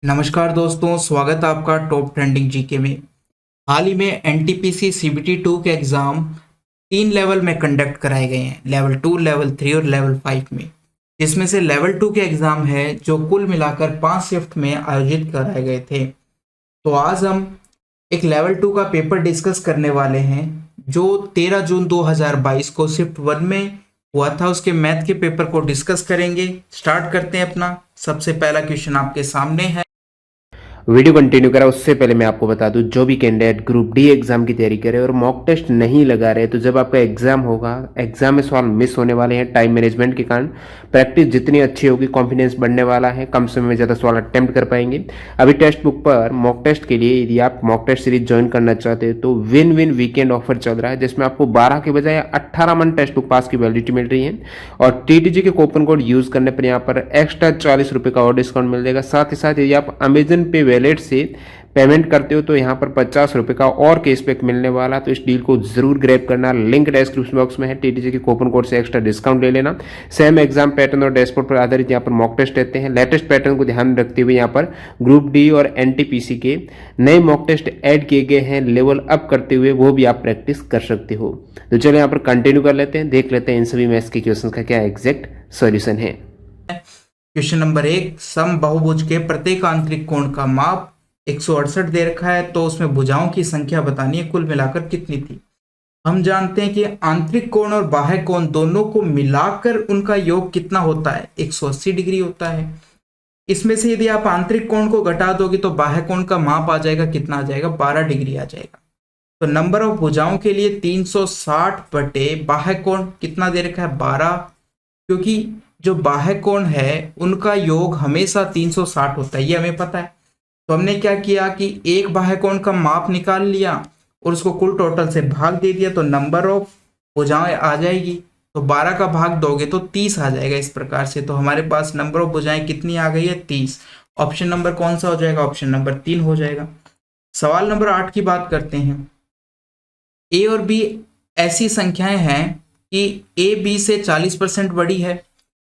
नमस्कार दोस्तों, स्वागत है आपका टॉप ट्रेंडिंग जीके में। हाल ही में एनटीपीसी सीबीटी 2 के एग्ज़ाम 3 लेवल में कंडक्ट कराए गए हैं, लेवल 2, लेवल 3 और लेवल 5 में। जिसमें से लेवल 2 के एग्ज़ाम है जो कुल मिलाकर 5 शिफ्ट में आयोजित कराए गए थे। तो आज हम एक लेवल 2 का पेपर डिस्कस करने वाले हैं जो 13 जून 2022 को शिफ्ट 1 में हुआ था। उसके मैथ के पेपर को डिस्कस करेंगे। स्टार्ट करते हैं अपना। सबसे पहला क्वेश्चन आपके सामने है। वीडियो कंटिन्यू करा उससे पहले मैं आपको बता दूं, जो भी कैंडिडेट ग्रुप डी एग्जाम की तैयारी करे और मॉक टेस्ट नहीं लगा रहे, तो जब आपका एग्जाम होगा, एग्जाम में सवाल मिस होने वाले हैं टाइम मैनेजमेंट के कारण। प्रैक्टिस जितनी अच्छी होगी, कॉन्फिडेंस बढ़ने वाला है, कम समय में ज़्यादा सवाल अटेम्प्ट कर पाएंगे। अभी टेक्स्ट बुक पर मॉक टेस्ट के लिए यदि आप मॉक टेस्ट सीरीज ज्वाइन करना चाहते हैं तो विन विन वीकेंड ऑफर चल रहा है, जिसमें आपको 12 के बजाय 18 मंथ टेक्स्ट बुक पास की वैलिडिटी मिल रही है। और टीटीजी के कूपन कोड यूज करने पर यहाँ पर एक्स्ट्रा 40 रुपये का और डिस्काउंट मिल जाएगा। साथ ही साथ यदि आप अमेजन पे वैलेट से पेमेंट करते हो तो यहाँ पर 50 रुपये का और कैशबैक मिलने वाला। तो इस डील को जरूर ग्रैब करना। लिंक डिस्क्रिप्शन बॉक्स में है। टीटीजी के कूपन कोड से एक्स्ट्रा डिस्काउंट ले लेना। सेम एग्जाम पैटर्न और डैशबोर्ड पर आधारित यहाँ पर मॉक टेस्ट रहते हैं। लेटेस्ट पैटर्न को ध्यान में रखते हुए यहाँ पर ग्रुप डी और एनटीपीसी के नए मॉक टेस्ट ऐड किए गए हैं, लेवल अप करते हुए, वो भी आप प्रैक्टिस कर सकते हो। तो चलो यहाँ पर कंटिन्यू कर लेते हैं, देख लेते हैं इन सभी मैथ्स के क्वेश्चन का क्या एग्जैक्ट सॉल्यूशन है। क्वेश्चन नंबर 1, सम बहुभुज के प्रत्येक आंतरिक कोण का माप 168 दे रखा है, तो उसमें भुजाओं की संख्या बतानी है, कुल मिलाकर कितनी थी। हम जानते हैं कि आंतरिक कोण और बाह्य कोण दोनों को मिलाकर उनका योग कितना होता है, 180 डिग्री होता है। इसमें से यदि आप आंतरिक कोण को घटा दोगे तो बाह्य कोण का माप आ जाएगा, कितना आ जाएगा, 12 डिग्री आ जाएगा। तो नंबर ऑफ भुजाओं के लिए 360 बटे बाह्य कोण कितना दे रखा है, 12। क्योंकि जो बाह्य कोण है उनका योग हमेशा 360 होता है, ये हमें पता है। तो हमने क्या किया कि एक बाह्य कोण का माप निकाल लिया और उसको कुल टोटल से भाग दे दिया, तो नंबर ऑफ भुजाएं आ जाएगी। तो 12 का भाग दोगे तो 30 आ जाएगा इस प्रकार से। तो हमारे पास नंबर ऑफ भुजाएं कितनी आ गई है, 30। ऑप्शन नंबर कौन सा हो जाएगा, ऑप्शन नंबर 3 हो जाएगा। सवाल नंबर 8 की बात करते हैं। ए और बी ऐसी संख्याएं हैं कि ए बी से 40% बड़ी है,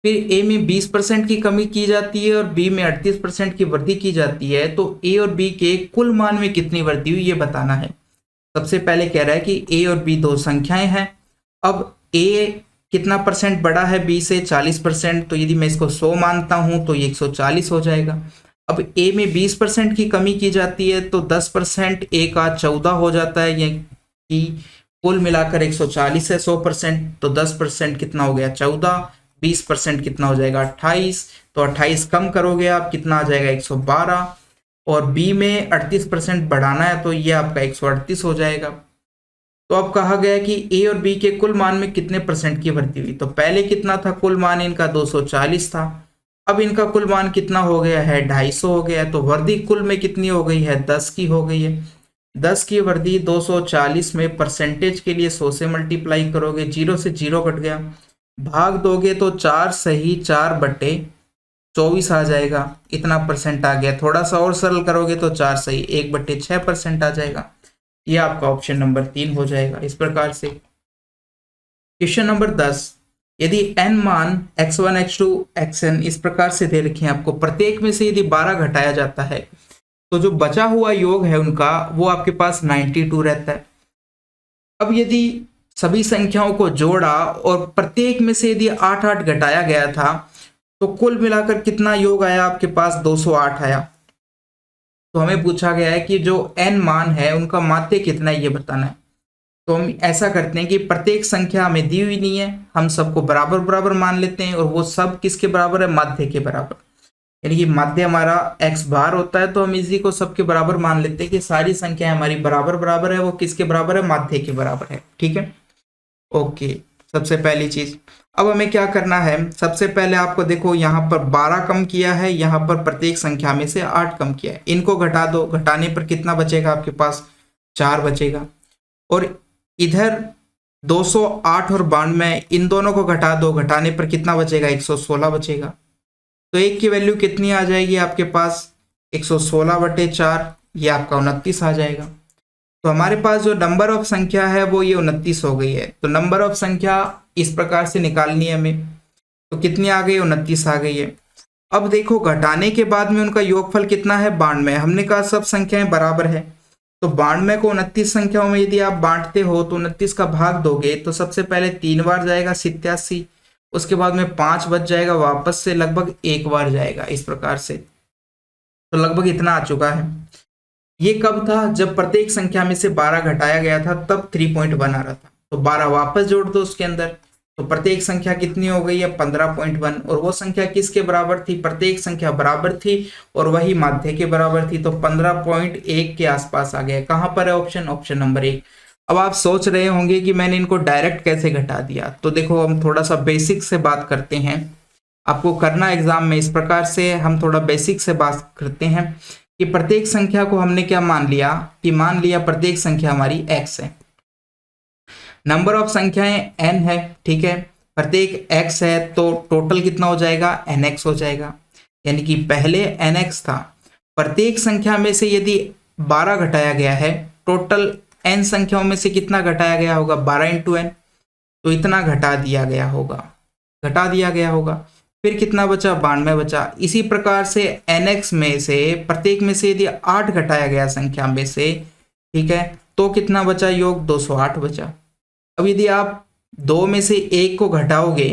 फिर ए में 20% की कमी की जाती है और बी में 38% की वृद्धि की जाती है। तो ए और बी के कुल मान में कितनी वृद्धि हुई ये बताना है। सबसे पहले कह रहा है कि ए और बी दो संख्याएं हैं। अब ए कितना परसेंट बड़ा है बी से, 40%। तो यदि मैं इसको 100 मानता हूं तो ये 140 हो जाएगा। अब ए में 20% की कमी की जाती है तो 10% ए का 14 हो जाता है। ये कि कुल मिलाकर 140 है, 100%। तो 10% कितना हो गया, 14। 20% कितना हो जाएगा, 28। तो 28 कम करोगे आप, कितना आ जाएगा, 112। और बी में 38% बढ़ाना है तो ये आपका 138 हो जाएगा। तो अब कहा गया कि ए और बी के कुल मान में कितने परसेंट की वृद्धि हुई। तो पहले कितना था, कुल मान इनका 240 था। अब इनका कुल मान कितना हो गया है, 250 हो गया है। तो वृद्धि कुल में कितनी हो गई है, 10 की हो गई है। 10 की वृद्धि 240 में परसेंटेज के लिए 100 से मल्टीप्लाई करोगे, 0 से 0 कट गया, भाग दोगे तो 4 सही 4 बटे 24 आ जाएगा। इतना परसेंट आ गया। थोड़ा सा और सरल करोगे तो 4 सही 1 बटे 6% आ जाएगा। ये आपका ऑप्शन नंबर 3 हो जाएगा। इस प्रकार से क्वेश्चन नंबर 10, यदि n मान x1 x2 xn इस प्रकार से दे रखे हैं आपको, प्रत्येक में से यदि 12 घटाया जाता है तो जो बचा हुआ योग है उनका वो आपके पास 92 रहता है। अब यदि सभी संख्याओं को जोड़ा और प्रत्येक में से यदि 8 घटाया गया था तो कुल मिलाकर कितना योग आया आपके पास, 208 आया। तो हमें पूछा गया है कि जो n मान है उनका माध्य कितना है ये बताना है। तो हम ऐसा करते हैं कि प्रत्येक संख्या हमें दी हुई नहीं है, हम सबको बराबर बराबर मान लेते हैं और वो सब किसके बराबर है, माध्य के बराबर। यानी कि माध्य हमारा x बार होता है, तो हम इसी को सबके बराबर मान लेते हैं कि सारी संख्याएं हमारी बराबर बराबर है। वो किसके बराबर है, माध्य के बराबर है। ठीक है, ओके। सबसे पहली चीज अब हमें क्या करना है, सबसे पहले आपको देखो यहाँ पर 12 कम किया है, यहाँ पर प्रत्येक संख्या में से 8 कम किया है। इनको घटा दो, घटाने पर कितना बचेगा आपके पास, 4 बचेगा। और इधर 208 और 92 इन दोनों को घटा दो, घटाने पर कितना बचेगा, 116 बचेगा। तो एक की वैल्यू कितनी आ जाएगी आपके पास, 116 बटे 4, ये आपका 29 आ जाएगा। तो हमारे पास जो नंबर ऑफ संख्या है वो ये 29 हो गई है। तो नंबर ऑफ संख्या इस प्रकार से निकालनी है हमें। तो कितनी आ गई, 29 आ गई है। अब देखो घटाने के बाद में उनका योगफल कितना है 92। हमने कहा सब संख्याएं बराबर है, तो 92 को 29 संख्याओं में यदि आप बांटते हो तो 29 का भाग दोगे तो सबसे पहले 3 बार जाएगा 87, उसके बाद में 5 बच जाएगा, वापस से लगभग 1 बार जाएगा, इस प्रकार से। तो लगभग इतना आ चुका है। ये कब था? जब प्रत्येक संख्या में से 12 घटाया गया था, तब 3 पॉइंट बना रहा था। तो 12 वापस जोड़ दो उसके अंदर, तो प्रत्येक संख्या कितनी हो गई है 15.1। और वो संख्या किसके बराबर थी? प्रत्येक संख्या बराबर थी और वही माध्य के बराबर थी, तो 15.1 के आसपास आ गया। कहां पर है ऑप्शन? Option number 1। अब आप सोच रहे होंगे कि मैंने इनको डायरेक्ट कैसे घटा दिया, तो देखो हम थोड़ा सा बेसिक से बात करते हैं। आपको करना एग्जाम में इस प्रकार से, हम थोड़ा बेसिक से बात करते हैं कि प्रत्येक संख्या को हमने क्या मान लिया कि मान लिया प्रत्येक संख्या हमारी x है, नंबर ऑफ संख्याएं n है, ठीक है, प्रत्येक x है, तो टोटल कितना हो जाएगा nx हो जाएगा। यानी कि पहले nx था, प्रत्येक संख्या में से यदि 12 घटाया गया है, टोटल n संख्याओं में से कितना घटाया गया होगा 12 इंटू n, तो इतना घटा दिया गया होगा, फिर कितना बचा 92 बचा। इसी प्रकार से nx में से प्रत्येक में से यदि 8 घटाया गया संख्या में से, ठीक है, तो कितना बचा योग 208 बचा। अब यदि आप 2 में से 1 को घटाओगे,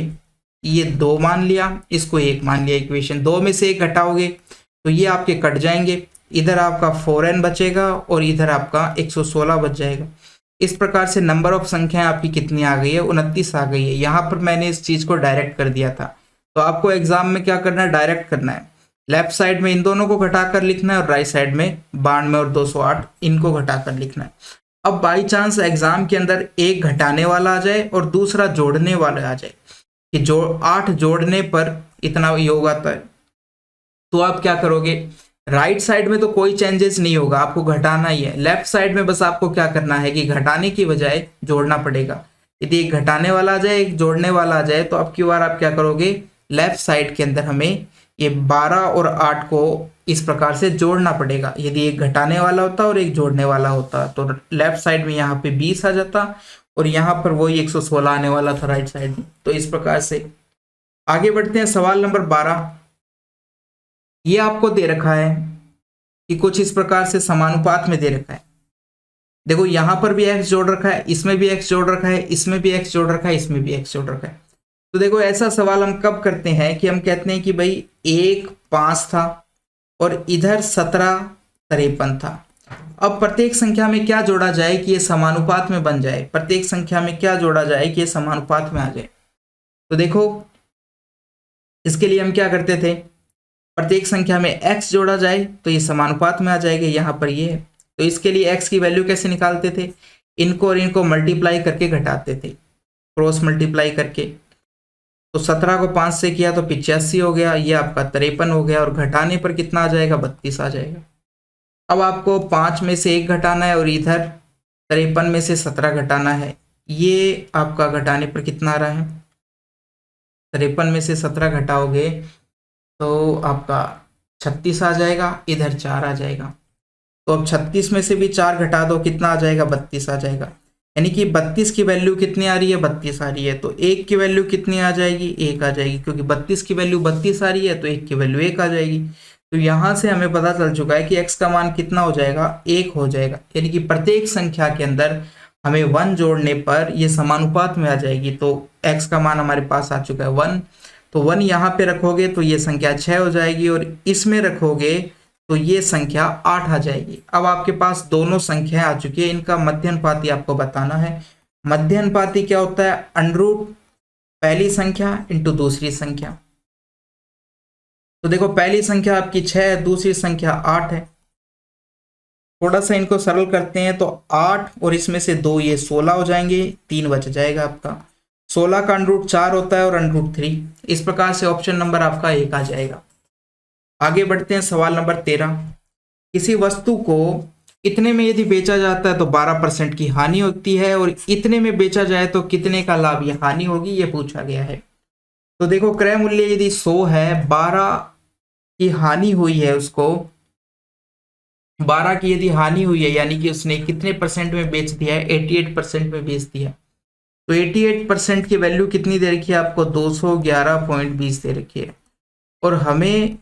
ये 2 मान लिया, इसको 1 मान लिया, इक्वेशन 2 में से 1 घटाओगे तो ये आपके कट जाएंगे, इधर आपका 4n बचेगा और इधर आपका 116 बच जाएगा। इस प्रकार से नंबर ऑफ संख्याएं आपकी कितनी आ गई है 29 आ गई है। यहाँ पर मैंने इस चीज को डायरेक्ट कर दिया था, तो आपको एग्जाम में क्या करना है, डायरेक्ट करना है। लेफ्ट साइड में इन दोनों को घटाकर लिखना है और राइट साइड में 92 और 208 इनको घटाकर लिखना है। अब बाई चांस एग्जाम के अंदर एक घटाने वाला आ जाए और दूसरा जोड़ने वाला आ जाए कि 8 जोड़ने पर इतना योग आता है, तो आप क्या करोगे, राइट साइड में तो कोई चेंजेस नहीं होगा, आपको घटाना ही है। लेफ्ट साइड में बस आपको क्या करना है कि घटाने की बजाय जोड़ना पड़ेगा। यदि एक घटाने वाला आ जाए एक जोड़ने वाला आ जाए, तो अब की बार आप क्या करोगे, लेफ्ट साइड के अंदर हमें ये 12 और 8 को इस प्रकार से जोड़ना पड़ेगा। यदि एक घटाने वाला होता और एक जोड़ने वाला होता तो लेफ्ट साइड में यहाँ पे 20 आ जाता और यहाँ पर वही 116 आने वाला था राइट साइड में। तो इस प्रकार से आगे बढ़ते हैं। सवाल नंबर 12, ये आपको दे रखा है कि कुछ इस प्रकार से समानुपात में दे रखा है। देखो यहाँ पर भी x जोड़ रखा है, इसमें भी x जोड़ रखा है, इसमें भी x जोड़ रखा है, इसमें भी x जोड़ रखा है। तो देखो ऐसा सवाल हम कब करते हैं कि हम कहते हैं कि भाई 1 5 था और इधर 17 53 था। अब प्रत्येक संख्या में क्या जोड़ा जाए कि ये समानुपात में बन जाए, प्रत्येक संख्या में क्या जोड़ा जाए कि ये समानुपात में आ जाए। तो देखो इसके लिए हम क्या करते थे, प्रत्येक संख्या में x जोड़ा जाए तो ये समानुपात में आ जाएगा, यहाँ पर ये है। तो इसके लिए x की वैल्यू कैसे निकालते थे, इनको और इनको मल्टीप्लाई करके घटाते थे, क्रॉस मल्टीप्लाई करके। तो 17 को 5 से किया तो 85 हो गया, ये आपका 53 हो गया और घटाने पर कितना आ जाएगा 32 आ जाएगा। अब आपको 5 में से 1 घटाना है और इधर 53 में से 17 घटाना है, ये आपका घटाने पर कितना आ रहा है, 53 में से 17 घटाओगे तो आपका 36 आ जाएगा, इधर 4 आ जाएगा। तो अब 36 में से भी 4 घटा दो, कितना आ जाएगा 32 आ जाएगा। यानी कि 32 की वैल्यू कितनी आ रही है 32 आ रही है। तो 1 की वैल्यू कितनी आ जाएगी 1 आ जाएगी, क्योंकि 32 की वैल्यू 32 आ रही है तो 1 की वैल्यू 1 आ जाएगी। तो यहाँ से हमें पता चल चुका है कि x का मान कितना हो जाएगा 1 हो जाएगा। यानी कि प्रत्येक संख्या के अंदर हमें 1 जोड़ने पर ये समानुपात में आ जाएगी। तो x का मान हमारे पास आ चुका है 1, तो 1 यहाँ पे रखोगे तो ये संख्या 6 हो जाएगी और इसमें रखोगे तो ये संख्या 8 आ जाएगी। अब आपके पास दोनों संख्याएं आ चुकी है, इनका मध्यानुपाती आपको बताना है। मध्यानुपाती क्या होता है, अंडरूट पहली संख्या इंटू दूसरी संख्या। तो देखो पहली संख्या आपकी 6 है, दूसरी संख्या 8 है। थोड़ा सा इनको सरल करते हैं तो 8 और इसमें से 2 ये 16 हो जाएंगे, 3 बच जाएगा आपका। 16 का अंडरूट 4 होता है और अंडरूट 3। इस प्रकार से ऑप्शन नंबर आपका 1 आ जाएगा। आगे बढ़ते हैं। सवाल नंबर 13, किसी वस्तु को इतने में यदि बेचा जाता है तो 12% की हानि होती है और इतने में बेचा जाए तो कितने का लाभ या हानि होगी, ये पूछा गया है। तो देखो क्रय मूल्य यदि 100 है, 12 की हानि हुई है, उसको 12 की यदि हानि हुई है यानी कि उसने कितने परसेंट में बेच दिया है 88% में बेच दिया। तो 88% की वैल्यू कितनी दे रखी है आपको 211.20 दे रखी है। और हमें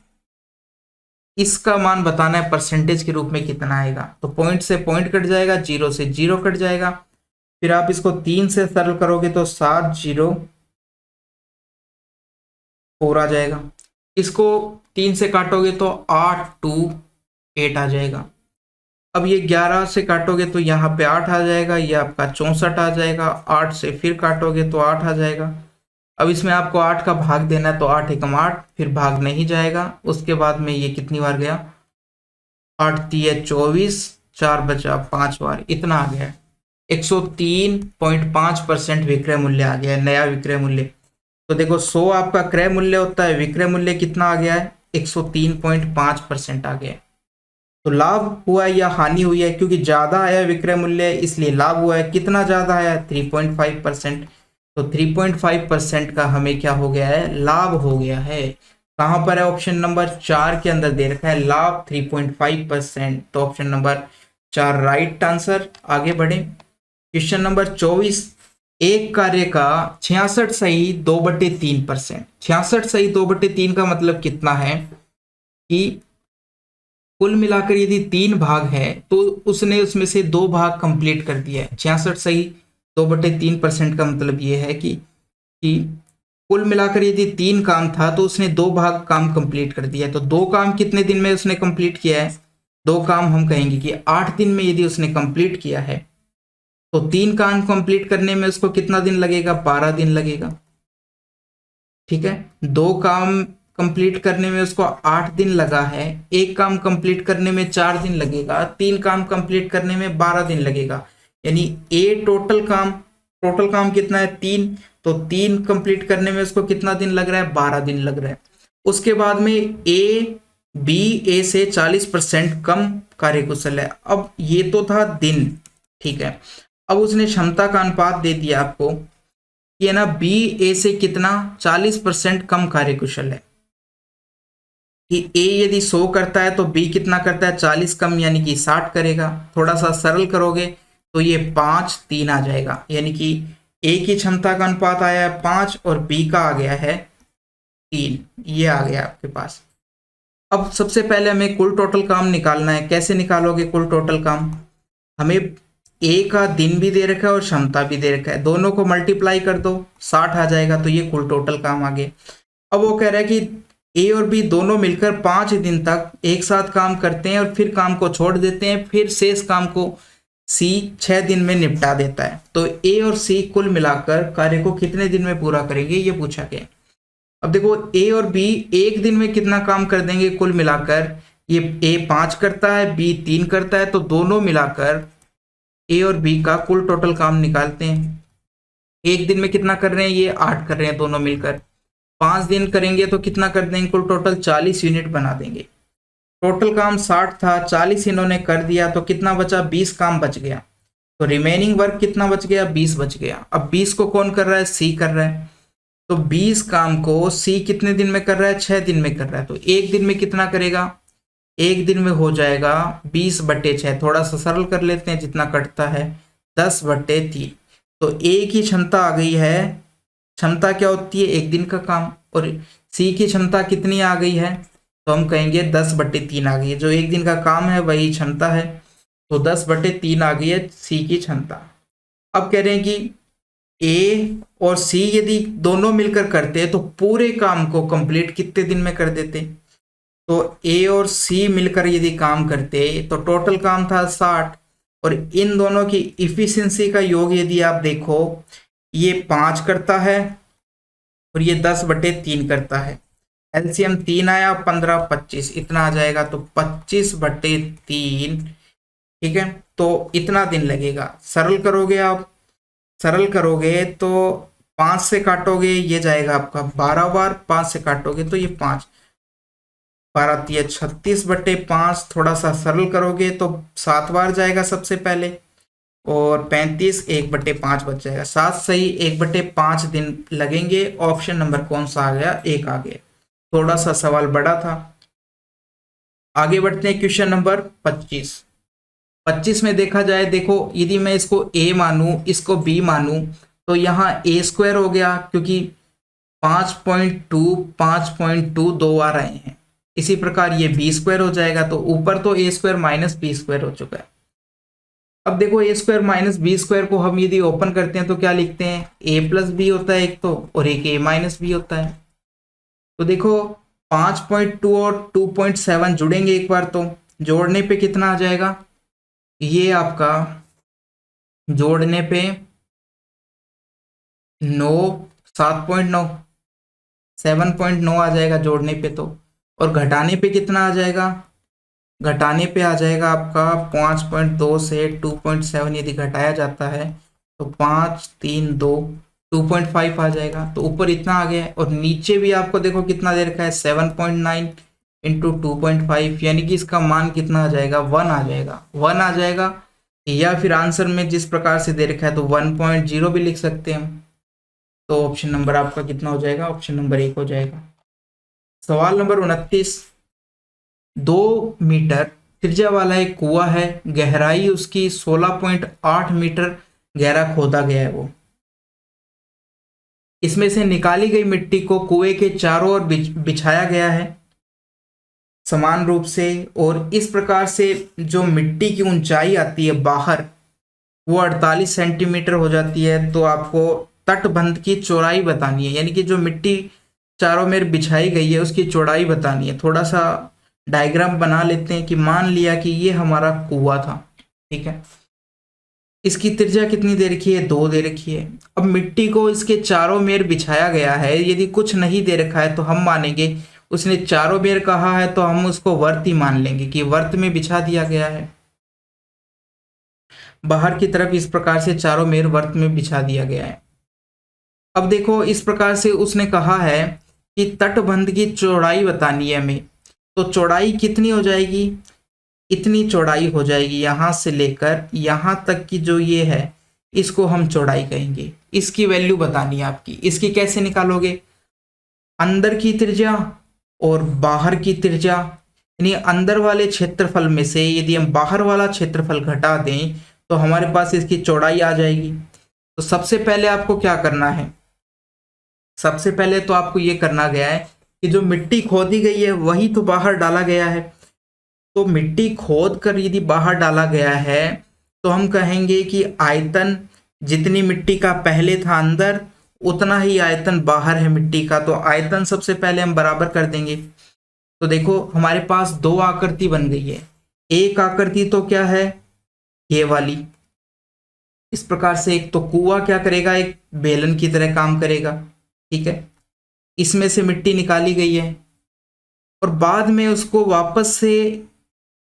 इसका मान बताना है परसेंटेज के रूप में कितना आएगा। तो पॉइंट से पॉइंट कट जाएगा, जीरो से जीरो कट जाएगा, फिर आप इसको 3 से सरल करोगे तो 704 आ जाएगा। इसको 3 से काटोगे तो 828 आ जाएगा। अब ये 11 से काटोगे तो यहाँ पे 8 आ जाएगा, ये आपका 64 आ जाएगा। 8 से फिर काटोगे तो 8 आ जाएगा। अब इसमें आपको 8 का भाग देना है तो 8 एकम 8, फिर भाग नहीं जाएगा। उसके बाद में ये कितनी बार गया, 8 तिया 24, 4 बचा 5 बार, इतना आ गया। 103.5% विक्रय मूल्य आ गया है, नया विक्रय मूल्य। तो देखो 100 आपका क्रय मूल्य होता है, विक्रय मूल्य कितना आ गया है, 103.5% आ गया है। तो लाभ हुआ है या हानि हुई है, क्योंकि ज्यादा आया विक्रय मूल्य इसलिए लाभ हुआ है। कितना ज्यादा आया, 3.5%। तो 3.5% का हमें क्या हो गया है, लाभ हो गया है। कहां पर है, ऑप्शन नंबर 4 के अंदर दे रखा है लाभ 3.5%। तो ऑप्शन नंबर 4 राइट आंसर। आगे बढ़े, क्वेश्चन नंबर 24। एक कार्य का 66 सही 2/3%। 66 सही 2/3 का मतलब कितना है कि कुल मिलाकर यदि 3 भाग है तो उसने उसमें से 2 भाग कंप्लीट कर दिया है। 66 सही 2/3% का मतलब ये है कि कुल मिलाकर यदि 3 काम था तो उसने 2 भाग काम कंप्लीट कर दिया है। तो 2 काम कितने दिन में उसने कंप्लीट किया है, 2 काम हम कहेंगे कि 8 दिन में यदि उसने कंप्लीट किया है तो 3 काम कंप्लीट करने में उसको कितना दिन लगेगा, 12 दिन लगेगा। ठीक है, 2 काम कंप्लीट करने में उसको 8 दिन लगा है, 1 काम कंप्लीट करने में 4 दिन लगेगा, 3 काम कंप्लीट करने में 12 दिन लगेगा। यानी टोटल काम कितना है, 3। तो 3 कंप्लीट करने में उसको कितना दिन लग रहा है, 12 दिन लग रहा है। उसके बाद में ए से 40% कम कार्यकुशल है। अब ये तो था दिन, ठीक है। अब उसने क्षमता का अनुपात दे दिया आपको, ये ना बी ए से कितना 40% कम कार्यकुशल है। कि ए यदि 100 करता है तो बी कितना करता है, 40 कम यानी कि 60 करेगा। थोड़ा सा सरल करोगे तो ये 5:3 आ जाएगा। यानी कि ए की क्षमता का अनुपात आया है 5 और बी का आ गया है 3। ये आ गया आपके पास। अब सबसे पहले हमें कुल टोटल काम निकालना है। कैसे निकालोगे कुल टोटल काम, हमें ए का दिन भी दे रखा है और क्षमता भी दे रखा है, दोनों को मल्टीप्लाई कर दो 60 आ जाएगा। तो ये कुल टोटल काम आ गया। अब वो कह रहा है कि ए और बी दोनों मिलकर 5 दिन तक एक साथ काम करते हैं और फिर काम को छोड़ देते हैं, फिर शेष काम को सी 6 दिन में निपटा देता है। तो ए और सी कुल मिलाकर कार्य को कितने दिन में पूरा करेंगे, ये पूछा गया। अब देखो ए और बी एक दिन में कितना काम कर देंगे कुल मिलाकर, ये ए 5 करता है, बी 3 करता है, तो दोनों मिलाकर ए और बी का कुल टोटल काम निकालते हैं। एक दिन में कितना कर रहे हैं, ये 8 कर रहे हैं दोनों मिलकर। 5 दिन करेंगे तो कितना कर देंगे, कुल टोटल 40 यूनिट बना देंगे। टोटल काम 60 था, 40 इन्होंने कर दिया तो कितना बचा, 20 काम बच गया। तो रिमेनिंग वर्क कितना बच गया, 20 बच गया। अब 20 को कौन कर रहा है, सी कर रहा है। तो 20 काम को सी कितने दिन में कर रहा है, 6 दिन में कर रहा है। तो एक दिन में कितना करेगा, एक दिन में हो जाएगा 20/6। थोड़ा सा सरल कर लेते हैं, जितना कटता है 10/3। तो ए की क्षमता आ गई है, क्षमता क्या होती है, एक दिन का काम, और सी की क्षमता कितनी आ गई है, तो हम कहेंगे 10/3 आ गई है। जो एक दिन का काम है वही क्षमता है, तो 10/3 आ गई है सी की क्षमता। अब कह रहे हैं कि ए और सी यदि दोनों मिलकर करते तो पूरे काम को कंप्लीट कितने दिन में कर देते। तो ए और सी मिलकर यदि काम करते तो टोटल काम था 60, और इन दोनों की इफिशिएंसी का योग यदि आप देखो, ये 5 करता है और ये 10/3 करता है। एलसीएम 3 आया, 15 25 इतना आ जाएगा। तो 25/3, ठीक है। तो इतना दिन लगेगा। सरल करोगे आप, सरल करोगे तो 5 से काटोगे ये जाएगा आपका 12 बार, 5 से काटोगे तो ये 5, 12 36/5। थोड़ा सा सरल करोगे तो 7 बार जाएगा सबसे पहले, और 35 1/5 बच जाएगा। 7 सही 1/5 दिन लगेंगे। ऑप्शन नंबर कौन सा आ गया, एक आ गया। थोड़ा सा सवाल बड़ा था। आगे बढ़ते हैं, क्वेश्चन नंबर 25। 25 में देखा जाए, देखो यदि मैं इसको ए मानूं, इसको बी मानूं, तो यहाँ a² हो गया, क्योंकि 5.2 दो बार आए हैं। इसी प्रकार ये बी स्क्वायर हो जाएगा, तो ऊपर तो ए स्क्वायर माइनस बी स्क्वायर हो चुका है। अब देखो ए स्क्वायर माइनस बी स्क्वायर को हम यदि ओपन करते हैं तो क्या लिखते हैं, ए प्लस बी होता है एक तो, और एक ए माइनस बी होता है। तो देखो 5.2 और 2.7 जुड़ेंगे एक बार, तो जोड़ने पे कितना आ जाएगा, ये आपका जोड़ने पे 9, 7.9, 7.9 आ जाएगा जोड़ने पे तो, और घटाने पे कितना आ जाएगा, घटाने पे आ जाएगा आपका 5.2 से 2.7 यदि घटाया जाता है तो 5, 3, 2, 2.5 आ जाएगा। तो ऊपर इतना आ गया है, और नीचे भी आपको देखो कितना दे रखा है, 7.9 इंटू 2.5, यानी कि इसका मान कितना आ जाएगा, 1 आ जाएगा, 1 आ जाएगा। या फिर आंसर में जिस प्रकार से दे रखा है तो 1.0 भी लिख सकते हैं हम। तो ऑप्शन नंबर आपका कितना हो जाएगा, ऑप्शन नंबर 1 हो जाएगा। सवाल नंबर 29, 2 मीटर त्रिज्या वाला एक कुआं है, गहराई उसकी 16.8 मीटर गहरा खोदा गया है वो। इसमें से निकाली गई मिट्टी को कुएं के चारों ओर बिछाया गया है समान रूप से, और इस प्रकार से जो मिट्टी की ऊंचाई आती है बाहर वो 48 सेंटीमीटर हो जाती है। तो आपको तटबंध की चौड़ाई बतानी है, यानी कि जो मिट्टी चारों मेर बिछाई गई है उसकी चौड़ाई बतानी है। थोड़ा सा डायग्राम बना लेते हैं कि मान लिया कि ये हमारा कुआं था, ठीक है, इसकी त्रिज्या कितनी दे रखी है, 2 दे रखी है। अब मिट्टी को इसके चारों मेर बिछाया गया है, यदि कुछ नहीं दे रखा है तो हम मानेंगे उसने चारों मेर कहा है तो हम उसको वर्त ही मान लेंगे कि वर्त में बिछा दिया गया है। बाहर की तरफ इस प्रकार से चारों मेर वर्त में बिछा दिया गया है। अब देखो इस प्रकार से उसने कहा है कि तटबंध की चौड़ाई बतानी है हमें, तो चौड़ाई कितनी हो जाएगी, इतनी चौड़ाई हो जाएगी, यहां से लेकर यहां तक की जो ये है इसको हम चौड़ाई कहेंगे। इसकी वैल्यू बतानी है आपकी। इसकी कैसे निकालोगे, अंदर की त्रिज्या और बाहर की त्रिज्या, यानी अंदर वाले क्षेत्रफल में से यदि हम बाहर वाला क्षेत्रफल घटा दें तो हमारे पास इसकी चौड़ाई आ जाएगी। तो सबसे पहले आपको क्या करना है, सबसे पहले तो आपको ये करना गया है कि जो मिट्टी खोदी गई है वही तो बाहर डाला गया है। तो मिट्टी खोद कर यदि बाहर डाला गया है तो हम कहेंगे कि आयतन जितनी मिट्टी का पहले था अंदर उतना ही आयतन बाहर है मिट्टी का। तो आयतन सबसे पहले हम बराबर कर देंगे। तो देखो हमारे पास 2 आकृति बन गई है। एक आकृति तो क्या है, ये वाली, इस प्रकार से एक तो कुआं क्या करेगा, एक बेलन की तरह काम करेगा, ठीक है, इसमें से मिट्टी निकाली गई है और बाद में उसको वापस से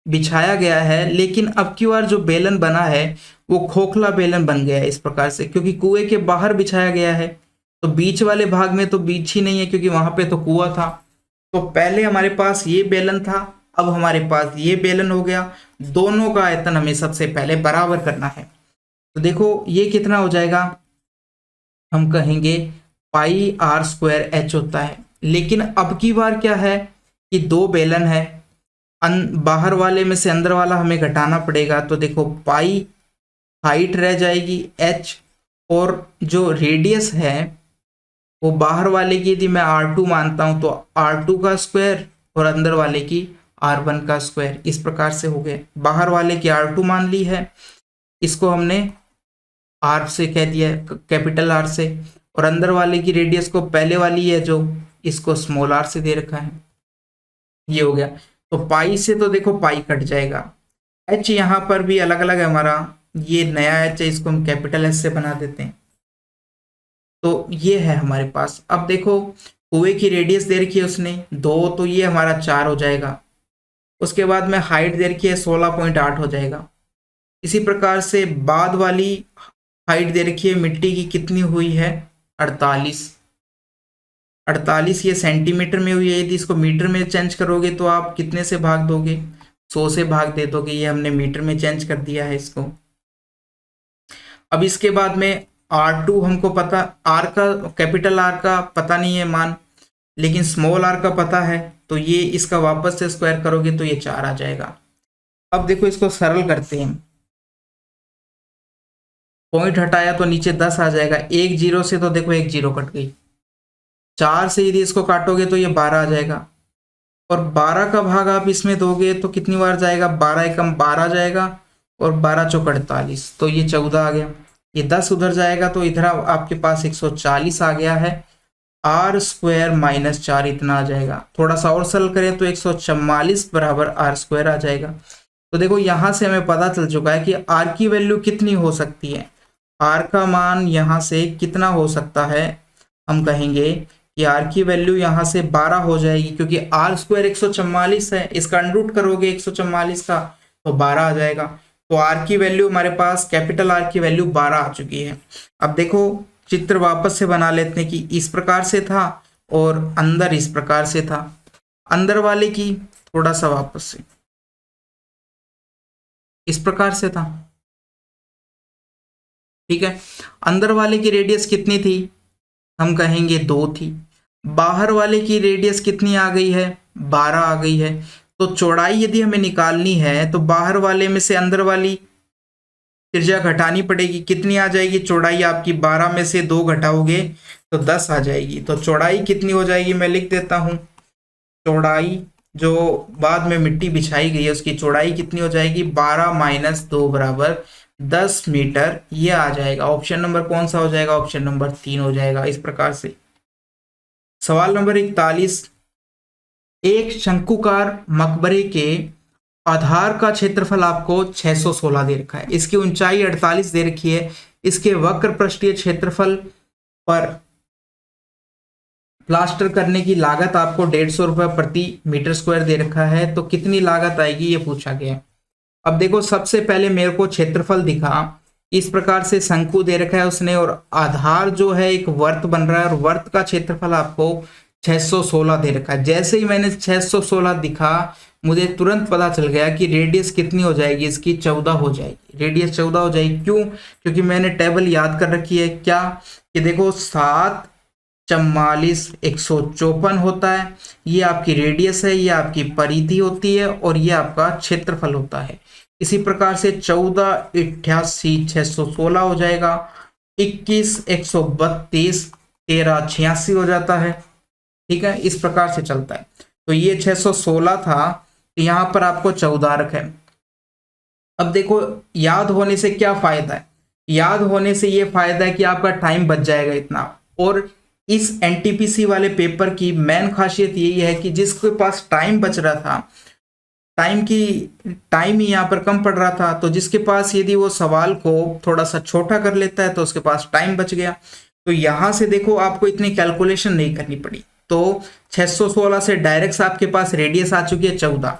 बिछाया गया है। लेकिन अब की बार जो बेलन बना है वो खोखला बेलन बन गया है इस प्रकार से, क्योंकि कुएं के बाहर बिछाया गया है। तो बीच वाले भाग में तो बीच ही नहीं है क्योंकि वहां पे तो कुआं था। तो पहले हमारे पास ये बेलन था, अब हमारे पास ये बेलन हो गया। दोनों का आयतन हमें सबसे पहले बराबर करना है। तो देखो ये कितना हो जाएगा, हम कहेंगे पाई आर स्क्वायर एच होता है। लेकिन अब की बार क्या है कि 2 बेलन है, बाहर वाले में से अंदर वाला हमें घटाना पड़ेगा। तो देखो पाई हाइट रह जाएगी एच, और जो रेडियस है वो बाहर वाले की यदि मैं R2 मानता हूं तो R2 का स्क्वायर और अंदर वाले की R1 का स्क्वायर, इस प्रकार से हो गए। बाहर वाले की R2 मान ली है, इसको हमने R से कह दिया, कैपिटल R से, और अंदर वाले की रेडियस को पहले वाली है जो, इसको स्मॉल r से दे रखा है। ये हो गया। तो पाई से तो देखो पाई कट जाएगा, h यहाँ पर भी अलग अलग है हमारा, ये नया h है इसको हम कैपिटल S से बना देते हैं। तो ये है हमारे पास। अब देखो कुएं की रेडियस दे रखी है उसने 2, तो ये हमारा 4 हो जाएगा। उसके बाद में हाइट दे रखी है 16.8 हो जाएगा। इसी प्रकार से बाद वाली हाइट दे रखी है मिट्टी की कितनी हुई है, 48। 48 ये सेंटीमीटर में हुई है। यदि इसको मीटर में चेंज करोगे तो आप कितने से भाग दोगे, 100 से भाग दे दोगे। ये हमने मीटर में चेंज कर दिया है इसको। अब इसके बाद में R2 हमको पता, R का कैपिटल R का पता नहीं है मान, लेकिन स्मॉल r का पता है। तो ये इसका वापस से स्क्वायर करोगे तो ये 4 आ जाएगा। अब देखो इसको सरल करते हैं, पॉइंट हटाया तो नीचे 10 आ जाएगा। 1 0 से तो देखो 1 0 कट गई, 4 से यदि इसको काटोगे तो ये 12 आ जाएगा, और 12 का भाग आप इसमें दोगे तो कितनी बार जाएगा, 12 एकम 12 जाएगा, और 12 चौक 48, तो ये 14 आ गया। ये 10 उधर जाएगा तो इधर आपके पास 140 आ गया है। आर स्क्वायर माइनस 4 इतना आ जाएगा। थोड़ा सा और सरल करें तो 144 बराबर आर स्क्वायर आ जाएगा। तो देखो यहाँ से हमें पता चल चुका है कि आर की वैल्यू कितनी हो सकती है। आर का मान यहाँ से कितना हो सकता है, हम कहेंगे कि आर की वैल्यू यहाँ से 12 हो जाएगी, क्योंकि आर स्क्वायर 144 है, इसका अंडरूट करोगे 144 का तो 12 आ जाएगा। तो आर की वैल्यू हमारे पास, कैपिटल आर की वैल्यू 12 आ चुकी है। अब देखो चित्र वापस से बना लेते हैं कि इस प्रकार से था और अंदर इस प्रकार से था। अंदर वाले की थोड़ा सा वापस से इस प्रकार से था, ठीक है। अंदर वाले की रेडियस कितनी थी, हम कहेंगे 2 थी। बाहर वाले की रेडियस कितनी आ गई है, 12 आ गई है। तो चौड़ाई यदि हमें निकालनी है तो बाहर वाले में से अंदर वाली त्रिज्या घटानी पड़ेगी। कितनी आ जाएगी चौड़ाई आपकी, 12 में से 2 घटाओगे तो 10 आ जाएगी। तो चौड़ाई कितनी हो जाएगी, मैं लिख देता हूं। चौड़ाई जो बाद में मिट्टी बिछाई गई है उसकी चौड़ाई कितनी हो जाएगी, 12 माइनस 2 बराबर 10 मीटर। ये आ जाएगा। ऑप्शन नंबर कौन सा हो जाएगा, ऑप्शन नंबर 3 हो जाएगा। इस प्रकार से सवाल नंबर 41, एक शंकुकार मकबरे के आधार का क्षेत्रफल आपको 616 दे रखा है, इसकी ऊंचाई 48 दे रखी है, इसके वक्र पृष्ठीय क्षेत्रफल पर प्लास्टर करने की लागत आपको 150 रुपये प्रति मीटर स्क्वायर दे रखा है, तो कितनी लागत आएगी ये पूछा गया। अब देखो सबसे पहले मेरे को क्षेत्रफल दिखा, इस प्रकार से शंकु दे रखा है उसने, और आधार जो है एक वर्त बन रहा है, और वर्त का क्षेत्रफल आपको 616 दे रखा है। जैसे ही मैंने 616 दिखा मुझे तुरंत पता चल गया कि रेडियस कितनी हो जाएगी, इसकी 14 हो जाएगी। रेडियस 14 हो जाएगी, क्यों, क्योंकि मैंने टेबल याद कर रखी है क्या, कि देखो 7 44 154 होता है, ये आपकी रेडियस है, ये आपकी परिधि होती है, और ये आपका क्षेत्रफल होता है। इसी प्रकार से 14 88 616 हो जाएगा, 21 132 13 86 हो जाता है, ठीक है। इस प्रकार से चलता है। तो ये 616 था, तो यहाँ पर आपको 14 रखा है। अब देखो याद होने से क्या फायदा है, याद होने से ये फायदा है कि आपका टाइम बच जाएगा इतना। और इस एनटीपीसी वाले पेपर की मेन खासियत यही है कि जिसके पास टाइम बच रहा था, टाइम ही यहाँ पर कम पड़ रहा था, तो जिसके पास यदि वो सवाल को थोड़ा सा छोटा कर लेता है तो उसके पास टाइम बच गया। तो यहाँ से देखो आपको इतनी कैलकुलेशन नहीं करनी पड़ी। तो 616 से डायरेक्ट आपके पास रेडियस आ चुकी है 14।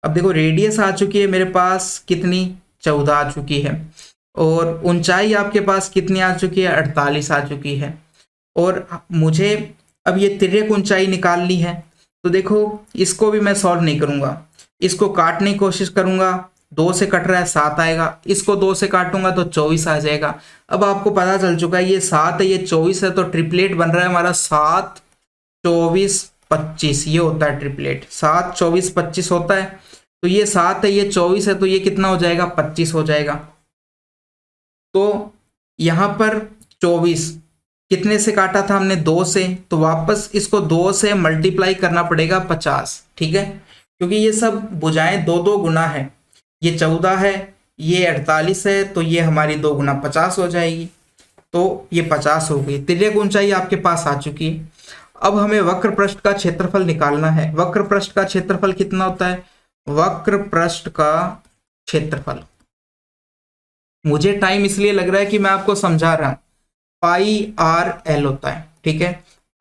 अब देखो रेडियस आ चुकी है मेरे पास कितनी, 14 आ चुकी है, और ऊंचाई आपके पास कितनी आ चुकी है, 48 आ चुकी है। और मुझे अब ये तिर्यक ऊंचाई निकालनी है, तो देखो इसको भी मैं सॉल्व नहीं करूंगा, इसको काटने की कोशिश करूंगा। 2 से कट रहा है 7 आएगा, इसको 2 से काटूंगा तो 24 आ जाएगा। अब आपको पता चल चुका है ये 7 है ये 24 है, तो ट्रिपलेट बन रहा है हमारा 7 24 25, ये होता है ट्रिपलेट, 7 24 25 होता है। तो ये 7 है ये 24 है, तो ये कितना हो जाएगा, 25 हो जाएगा। तो यहाँ पर 24 कितने से काटा था हमने, 2 से, तो वापस इसको 2 से मल्टीप्लाई करना पड़ेगा 50, ठीक है, क्योंकि ये सब भुजाएं 2 गुना है। ये 14 है, ये 48 है, तो ये हमारी 2 गुना 50 हो जाएगी। तो ये 50 हो गई। तिर्यक ऊंचाई आपके पास आ चुकी है। अब हमें वक्र पृष्ठ का क्षेत्रफल निकालना है। वक्र पृष्ठ का क्षेत्रफल कितना होता है, वक्र पृष्ठ का क्षेत्रफल, मुझे टाइम इसलिए लग रहा है कि मैं आपको समझा रहा हूं, पाई आर एल होता है, ठीक है।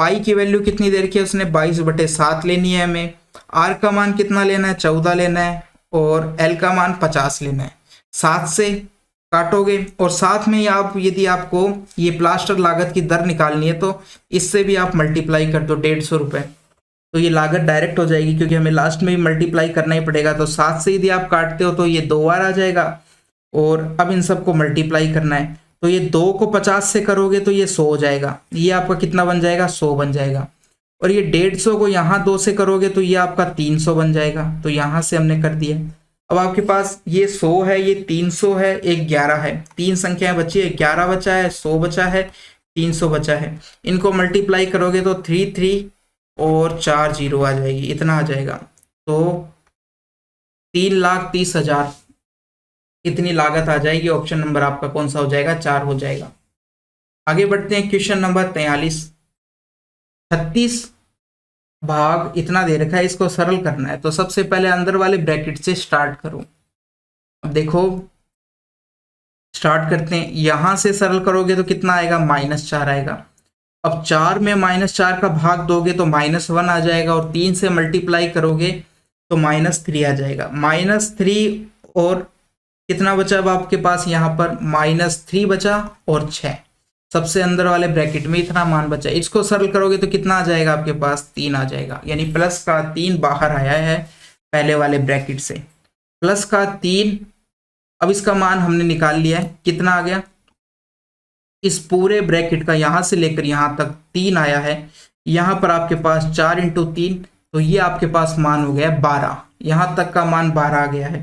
पाई की वैल्यू कितनी दे रखी है उसने, 22/7 लेनी है हमें। आर का मान कितना लेना है, 14 लेना है, और एल का मान 50 लेना है। 7 से काटोगे, और साथ में आप यदि आपको ये प्लास्टर लागत की दर निकालनी है तो इससे भी आप मल्टीप्लाई कर दो 150 रुपये, तो ये लागत डायरेक्ट हो जाएगी, क्योंकि हमें लास्ट में भी मल्टीप्लाई करना ही पड़ेगा। तो 7 से यदि आप काटते हो तो ये 2 बार आ जाएगा, और अब इन सबको मल्टीप्लाई करना है। तो ये 2 को 50 से करोगे तो ये 100 हो जाएगा, ये आपका कितना बन जाएगा, 100 बन जाएगा। और ये 150 को यहाँ 2 से करोगे तो ये आपका 300 बन जाएगा। तो यहाँ से हमने कर दिया। अब आपके पास ये 100 है, ये 300 है, एक 11 है, 3 संख्याएं बची है, 11 बचा है, 100 बचा है, 300 बचा है। इनको मल्टीप्लाई करोगे तो 3 और 4 जीरो आ जाएगी, इतना आ जाएगा। तो 3,30,000 इतनी लागत आ जाएगी। ऑप्शन नंबर आपका कौन सा हो जाएगा? 4 हो जाएगा। आगे बढ़ते हैं, क्वेश्चन नंबर 43। 36 भाग इतना दे रखा है, इसको सरल करना है। तो सबसे पहले अंदर वाले ब्रैकेट से स्टार्ट करो। अब देखो स्टार्ट करते हैं, यहां से सरल करोगे तो कितना आएगा? -4 आएगा। अब 4 में -4 का भाग दोगे तो -1 आ जाएगा, और 3 से मल्टीप्लाई करोगे तो -3 आ जाएगा। -3 और कितना बचा अब आपके पास? यहाँ पर -3 बचा और 6, सबसे अंदर वाले ब्रैकेट में इतना मान बचा। इसको सरल करोगे तो कितना आ जाएगा आपके पास? 3 आ जाएगा, यानी प्लस का 3 बाहर आया है पहले वाले ब्रैकेट से। प्लस का 3, अब इसका मान हमने निकाल लिया है, कितना आ गया? इस पूरे ब्रैकेट का यहां से लेकर यहां तक 3 आया है। यहां पर आपके पास 4 × 3, तो ये आपके पास मान हो गया 12। यहां तक का मान 12 आ गया है,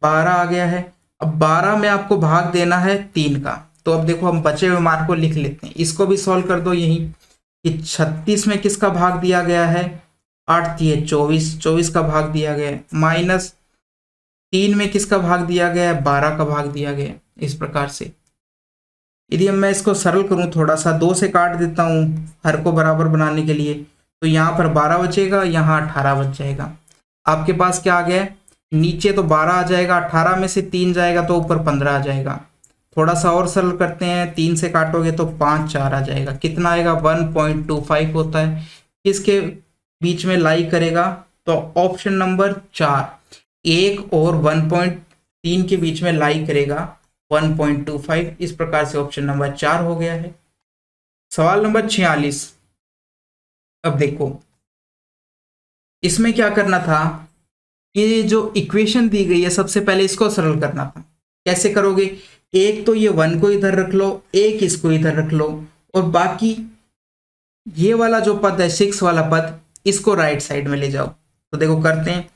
12 आ गया है। अब 12 में आपको भाग देना है 3 का। तो अब देखो हम बचे हुए मान को लिख लेते हैं, इसको भी सॉल्व कर दो यही कि 36 में किसका भाग दिया गया है? 8 × 24, 24 का भाग दिया गया है। -3 में किसका भाग दिया गया है? 12 का भाग दिया गया है। इस प्रकार से यदि मैं इसको सरल करूं, थोड़ा सा 2 से काट देता हूं हर को बराबर बनाने के लिए, तो यहाँ पर 12 बचेगा, यहाँ 18 बच जाएगा। आपके पास क्या आ गया? नीचे तो 12 आ जाएगा, 18 में से 3 जाएगा तो ऊपर 15 आ जाएगा। थोड़ा सा और सरल करते हैं, 3 से काटोगे तो 5 4 आ जाएगा। कितना आएगा? 1.25 होता है। किसके बीच में लाई करेगा? तो ऑप्शन नंबर 4, 1 और 1.3 के बीच में लाई करेगा 1.25। इस प्रकार से ऑप्शन नंबर 4 हो गया है। सवाल नंबर 46। अब देखो इसमें क्या करना था, ये जो इक्वेशन दी गई है सबसे पहले इसको सरल करना था। कैसे करोगे? एक तो ये 1 को इधर रख लो, एक इसको इधर रख लो, और बाकी ये वाला जो पद है 6 वाला पद, इसको राइट साइड में ले जाओ। तो देखो करते हैं,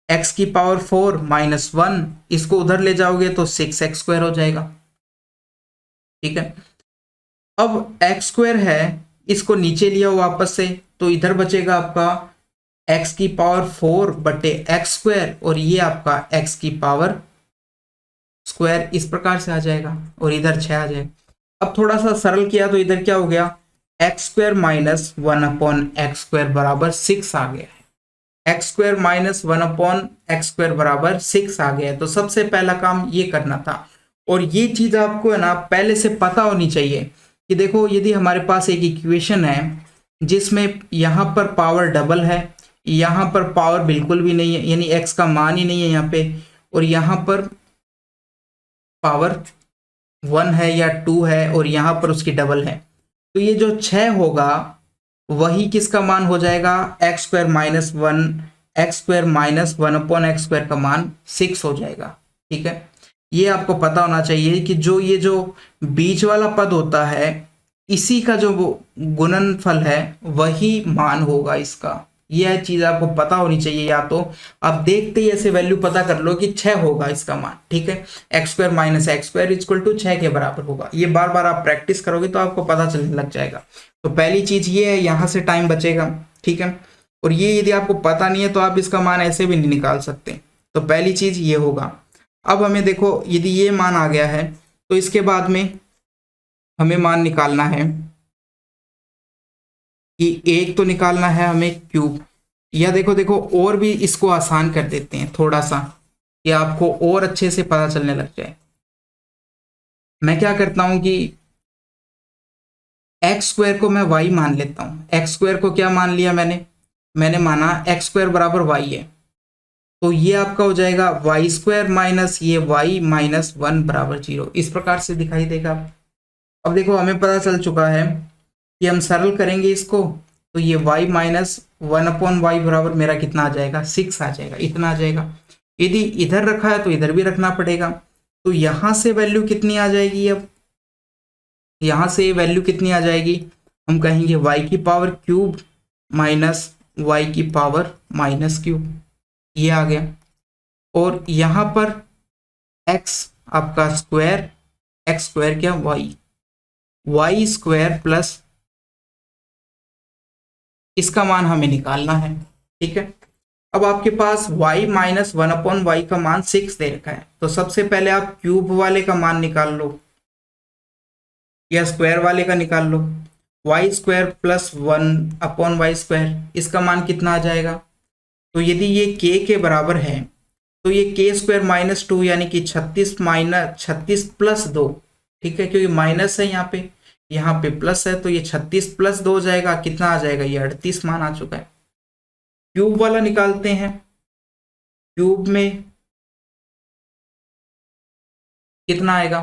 x की पावर 4 -1, इसको उधर ले जाओगे तो 6x² हो जाएगा। ठीक है, अब x² है, इसको नीचे लिया वापस से, तो इधर बचेगा आपका x की पावर 4 बटे x², और ये आपका x की पावर स्क्वायर इस प्रकार से आ जाएगा, और इधर 6 आ जाएगा। अब थोड़ा सा सरल किया तो इधर क्या हो गया? x² - 1/x² बराबर 6 आ गया है। x² - 1/x² बराबर 6 आ गया है। तो सबसे पहला काम ये करना था, और ये चीज आपको है ना पहले से पता होनी चाहिए कि देखो यदि हमारे पास एक इक्वेशन है जिसमें यहाँ पर पावर डबल है, यहाँ पर पावर बिल्कुल भी नहीं है, यानी x का मान ही नहीं है यहाँ पे, और यहाँ पर पावर 1 है या 2 है, और यहाँ पर उसकी डबल है, तो ये जो 6 होगा वही किसका मान हो जाएगा? x² - 1, x² - 1/x² का मान 6 हो जाएगा। ठीक है, ये आपको पता होना चाहिए कि जो बीच वाला पद होता है इसी का जो गुणनफल है वही मान होगा इसका। यह चीज आपको पता होनी चाहिए, या तो आप देखते ही ऐसे वैल्यू पता कर लो कि 6 होगा इसका मान। ठीक है, x² - x² = 6 के बराबर होगा। ये बार बार आप प्रैक्टिस करोगे तो आपको पता चलने लग जाएगा। तो पहली चीज ये है, यहाँ से टाइम बचेगा। ठीक है, और ये यदि आपको पता नहीं है तो आप इसका मान ऐसे भी नहीं निकाल सकते। तो पहली चीज ये होगा। अब हमें देखो यदि ये मान आ गया है तो इसके बाद में हमें मान निकालना है कि एक तो निकालना है हमें क्यूब, या देखो और भी इसको आसान कर देते हैं थोड़ा सा कि आपको और अच्छे से पता चलने लग जाए। मैं क्या करता हूं कि x² को मैं y मान लेता हूं। x² को क्या मान लिया मैंने माना x² बराबर y है, तो ये आपका हो जाएगा y² माइनस ये y - 1 बराबर 0। इस प्रकार से दिखाई देगा। अब देखो हमें पता चल चुका है कि हम सरल करेंगे इसको, तो ये y - 1/y बराबर मेरा कितना आ जाएगा? 6 आ जाएगा, इतना आ जाएगा। यदि इधर रखा है तो इधर भी रखना पड़ेगा, तो यहां से वैल्यू कितनी आ जाएगी? अब यहां से वैल्यू कितनी आ जाएगी? हम कहेंगे y की पावर क्यूब माइनस y की पावर -क्यूब, ये आ गया। और यहाँ पर x आपका स्क्वायर, x² क्या y, वाई स्क्वायर प्लस इसका मान हमें निकालना है। ठीक है, अब आपके पास y माइनस 1/y का मान 6 दे रखा है, तो सबसे पहले आप क्यूब वाले का मान निकाल लो या स्क्वायर वाले का निकाल लो। Y square plus 1/y square, इसका मान कितना आ जाएगा? तो यदि ये k के बराबर है तो ये k स्क्वायर माइनस 2 यानी कि 36 प्लस 2। ठीक है, क्योंकि माइनस है यहाँ पे प्लस है, तो ये 36 प्लस 2 हो जाएगा, कितना आ जाएगा? ये 38 मान आ चुका है। क्यूब वाला निकालते हैं। क्यूब में कितना आएगा?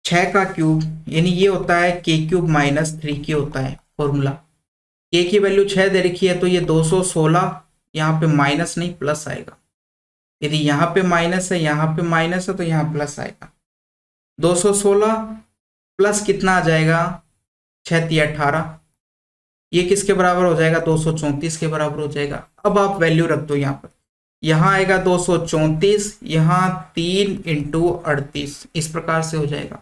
6 का क्यूब, यानी ये होता है k क्यूब माइनस 3k होता है फॉर्मूला। k की वैल्यू 6 दे रखी है, तो ये 216, यहाँ पे माइनस नहीं प्लस आएगा। यदि यहाँ पे माइनस है, यहाँ पे माइनस है, तो यहाँ प्लस आएगा। 216 प्लस कितना आ जाएगा? 6 × 18, ये किसके बराबर हो जाएगा? 234 के बराबर हो जाएगा। अब आप वैल्यू रख दो यहाँ पर, यहाँ आएगा 234, यहाँ 3 × 38, इस प्रकार से हो जाएगा।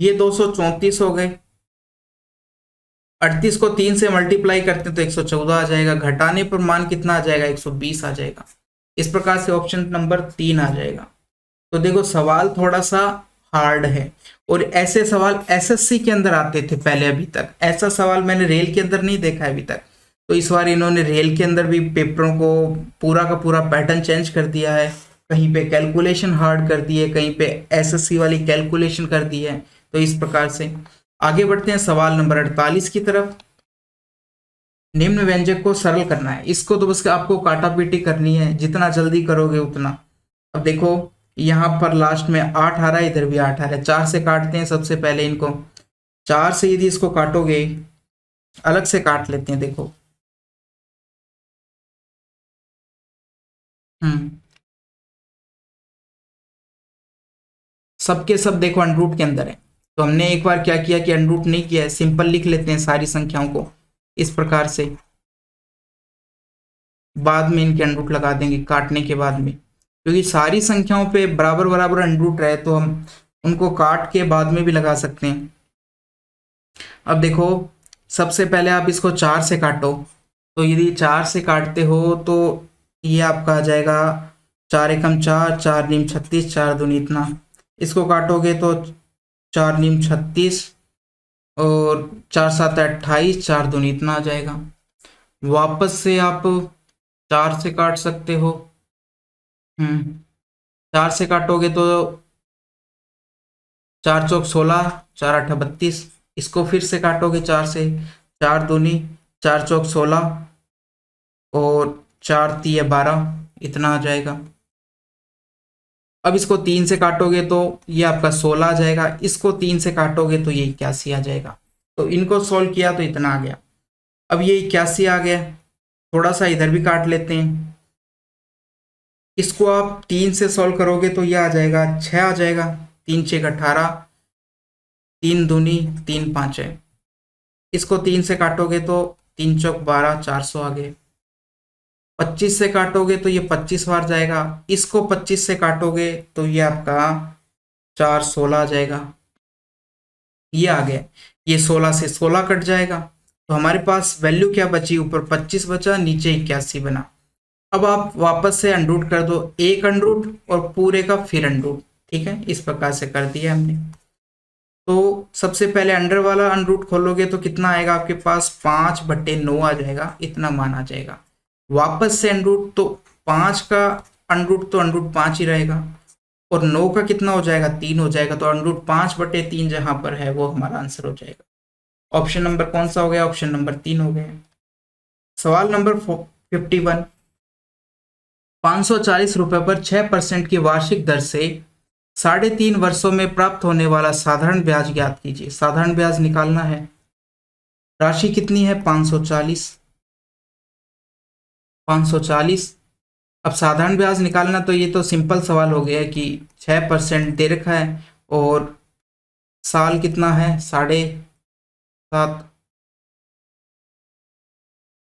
ये 234 हो गए, 38 को 3 से मल्टीप्लाई करते हैं तो 114 आ जाएगा, घटाने पर मान कितना आ जाएगा? 120 आ जाएगा। इस प्रकार से ऑप्शन नंबर 3 आ जाएगा। तो देखो सवाल थोड़ा सा हार्ड है, और ऐसे सवाल एसएससी के अंदर आते थे पहले, अभी तक ऐसा सवाल मैंने रेल के अंदर नहीं देखा है अभी तक। तो इस बार इन्होंने रेल के अंदर भी पेपरों को पूरा का पूरा पैटर्न चेंज कर दिया है, कहीं पे कैलकुलेशन हार्ड कर दी है, कहीं पे एसएससी वाली कैलकुलेशन कर दी है। तो इस प्रकार से आगे बढ़ते हैं सवाल नंबर 48 की तरफ। निम्न व्यंजक को सरल करना है, इसको तो बस आपको काटा पीटी करनी है, जितना जल्दी करोगे उतना। अब देखो यहाँ पर लास्ट में 8 आ रहा है, इधर भी 8 आ रहा है, 4 से काटते हैं सबसे पहले इनको। 4 से यदि इसको काटोगे, अलग से काट लेते हैं, देखो सबके सब देखो अंडरूट के अंदर है। तो हमने एक बार क्या किया कि अंडरूट नहीं किया है, सिंपल लिख लेते हैं सारी संख्याओं को इस प्रकार से, बाद में इनके अंडरूट लगा देंगे काटने के बाद में, क्योंकि सारी संख्याओं पे बराबर बराबर अंडरूट रहे तो हम उनको काट के बाद में भी लगा सकते हैं। अब देखो सबसे पहले आप इसको 4 से काटो, तो यदि 4 से काटते हो तो ये आपका आ जाएगा 4 एकम 4, 4 नीम 36, 4 दूनी इतना। इसको काटोगे तो 4 नीम 36 और 4 7 28, 4 दूनी इतना आ जाएगा। वापस से आप 4 से काट सकते हो। 4 से काटोगे तो 4 चौक 16, 4 8 32। इसको फिर से काटोगे 4 से, 4 दूनी 4 चौक 16 और 4 तिया 12, इतना आ जाएगा। अब इसको 3 से काटोगे तो ये आपका 16 आ जाएगा, इसको 3 से काटोगे तो ये 81 आ जाएगा। तो इनको सॉल्व किया तो इतना आ गया। अब ये 81 आ गया, थोड़ा सा इधर भी काट लेते हैं। इसको आप 3 से सॉल्व करोगे तो ये आ जाएगा 6 आ जाएगा, 3 6 18, 3 दूनी 3 5 है। इसको 3 से काटोगे तो 3 चौक 12, 400 आ गए। 25 से काटोगे तो ये 25 बार जाएगा, इसको 25 से काटोगे तो ये आपका 4 16 आ जाएगा। ये आ गया, ये 16 से 16 कट जाएगा, तो हमारे पास वैल्यू क्या बची? ऊपर 25 बचा, नीचे 81 बना। अब आप वापस से अनरूट कर दो, एक अनरूट और पूरे का फिर अनरूट। ठीक है, इस प्रकार से कर दिया हमने। तो सबसे पहले अंडर वाला अनरूट खोलोगे तो कितना आएगा आपके पास? 5/9 आ जाएगा, इतना मान आ जाएगा। वापस से अनरूट, तो 5 का अनरूट तो अनरूट 5 ही रहेगा, और 9 का कितना हो जाएगा? 3 हो जाएगा। तो अनरूट 5/3 जहां पर है वो हमारा आंसर हो जाएगा। ऑप्शन नंबर कौन सा हो गया? ऑप्शन नंबर 3 हो गया। सवाल नंबर 51, 540 रुपए पर 6% की वार्षिक दर से 3.5 वर्षों में प्राप्त होने वाला साधारण ब्याज ज्ञात कीजिए। साधारण ब्याज निकालना है, राशि कितनी है? 540। 540। अब साधारण ब्याज निकालना, तो ये तो सिंपल सवाल हो गया कि 6% दे रखा है और साल कितना है? 7.5,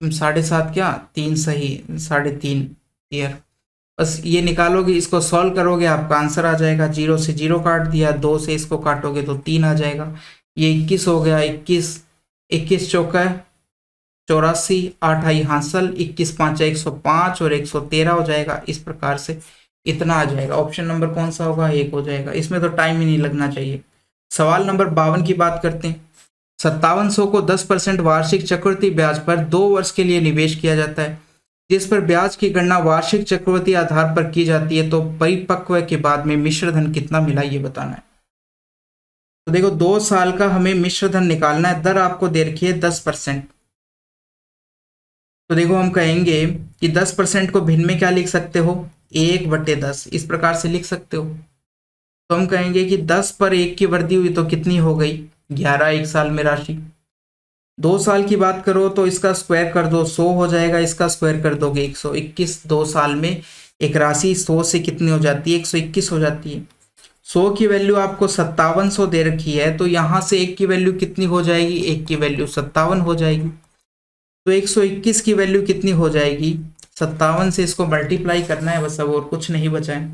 7.5 क्या 3 सही, 3.5 ईयर। बस ये निकालोगे, इसको सॉल्व करोगे, आपका आंसर आ जाएगा। 0 से 0 काट दिया, 2 से इसको काटोगे तो 3 आ जाएगा। ये 21 हो गया, 21 चौका 84, 8 आई हासिल, 21 पाँचा 105 और 113 हो जाएगा। इस प्रकार से इतना आ जाएगा। ऑप्शन नंबर कौन सा होगा? 1 हो जाएगा। इसमें तो टाइम ही नहीं लगना चाहिए। सवाल नंबर 52 की बात करते हैं। 5700 को 10% वार्षिक चक्रवृद्धि ब्याज पर 2 वर्ष के लिए निवेश किया जाता है, जिस पर ब्याज की गणना वार्षिक चक्रवृद्धि आधार पर की जाती है, तो परिपक्व के बाद में मिश्र धन कितना मिला ये बताना है। तो देखो 2 साल का हमें मिश्र धन निकालना है। दर आपको दे रखी है 10%। तो देखो हम कहेंगे कि 10% को भिन्न में क्या लिख सकते हो? 1/10 इस प्रकार से लिख सकते हो। तो हम कहेंगे कि 10 पर 1 की वृद्धि हुई तो कितनी हो गई? 11 एक साल में राशि। 2 साल की बात करो तो इसका स्क्वायर कर दो, 100 हो जाएगा। इसका स्क्वायर कर दोगे 121। 2 साल में एक राशि 100 से कितनी हो जाती है? 121 हो जाती है। 100 की वैल्यू आपको 5700 दे रखी है, तो यहाँ से 1 की वैल्यू कितनी हो जाएगी? 1 की वैल्यू 57 हो जाएगी। तो 121 की वैल्यू कितनी हो जाएगी? 57 से इसको मल्टीप्लाई करना है बस, अब और कुछ नहीं बचा है।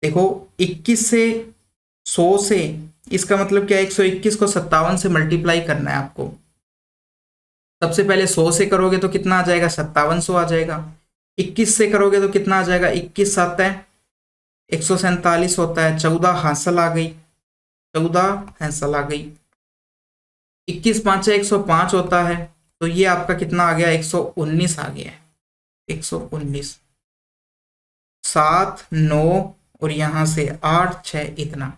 देखो 21 से 100 से, इसका मतलब क्या है? 121 को 57 से मल्टीप्लाई करना है आपको। सबसे पहले 100 से करोगे तो कितना आ जाएगा? 5700 आ जाएगा। 21 से करोगे तो कितना आ जाएगा? 21 आता है 147 होता है। 14 हासिल आ गई, 14 हासिल आ गई। 21 पाँचा 105 होता है, तो ये आपका कितना आ गया? 119 आ गया है। 119, 7 9 और यहाँ से 8 6 इतना।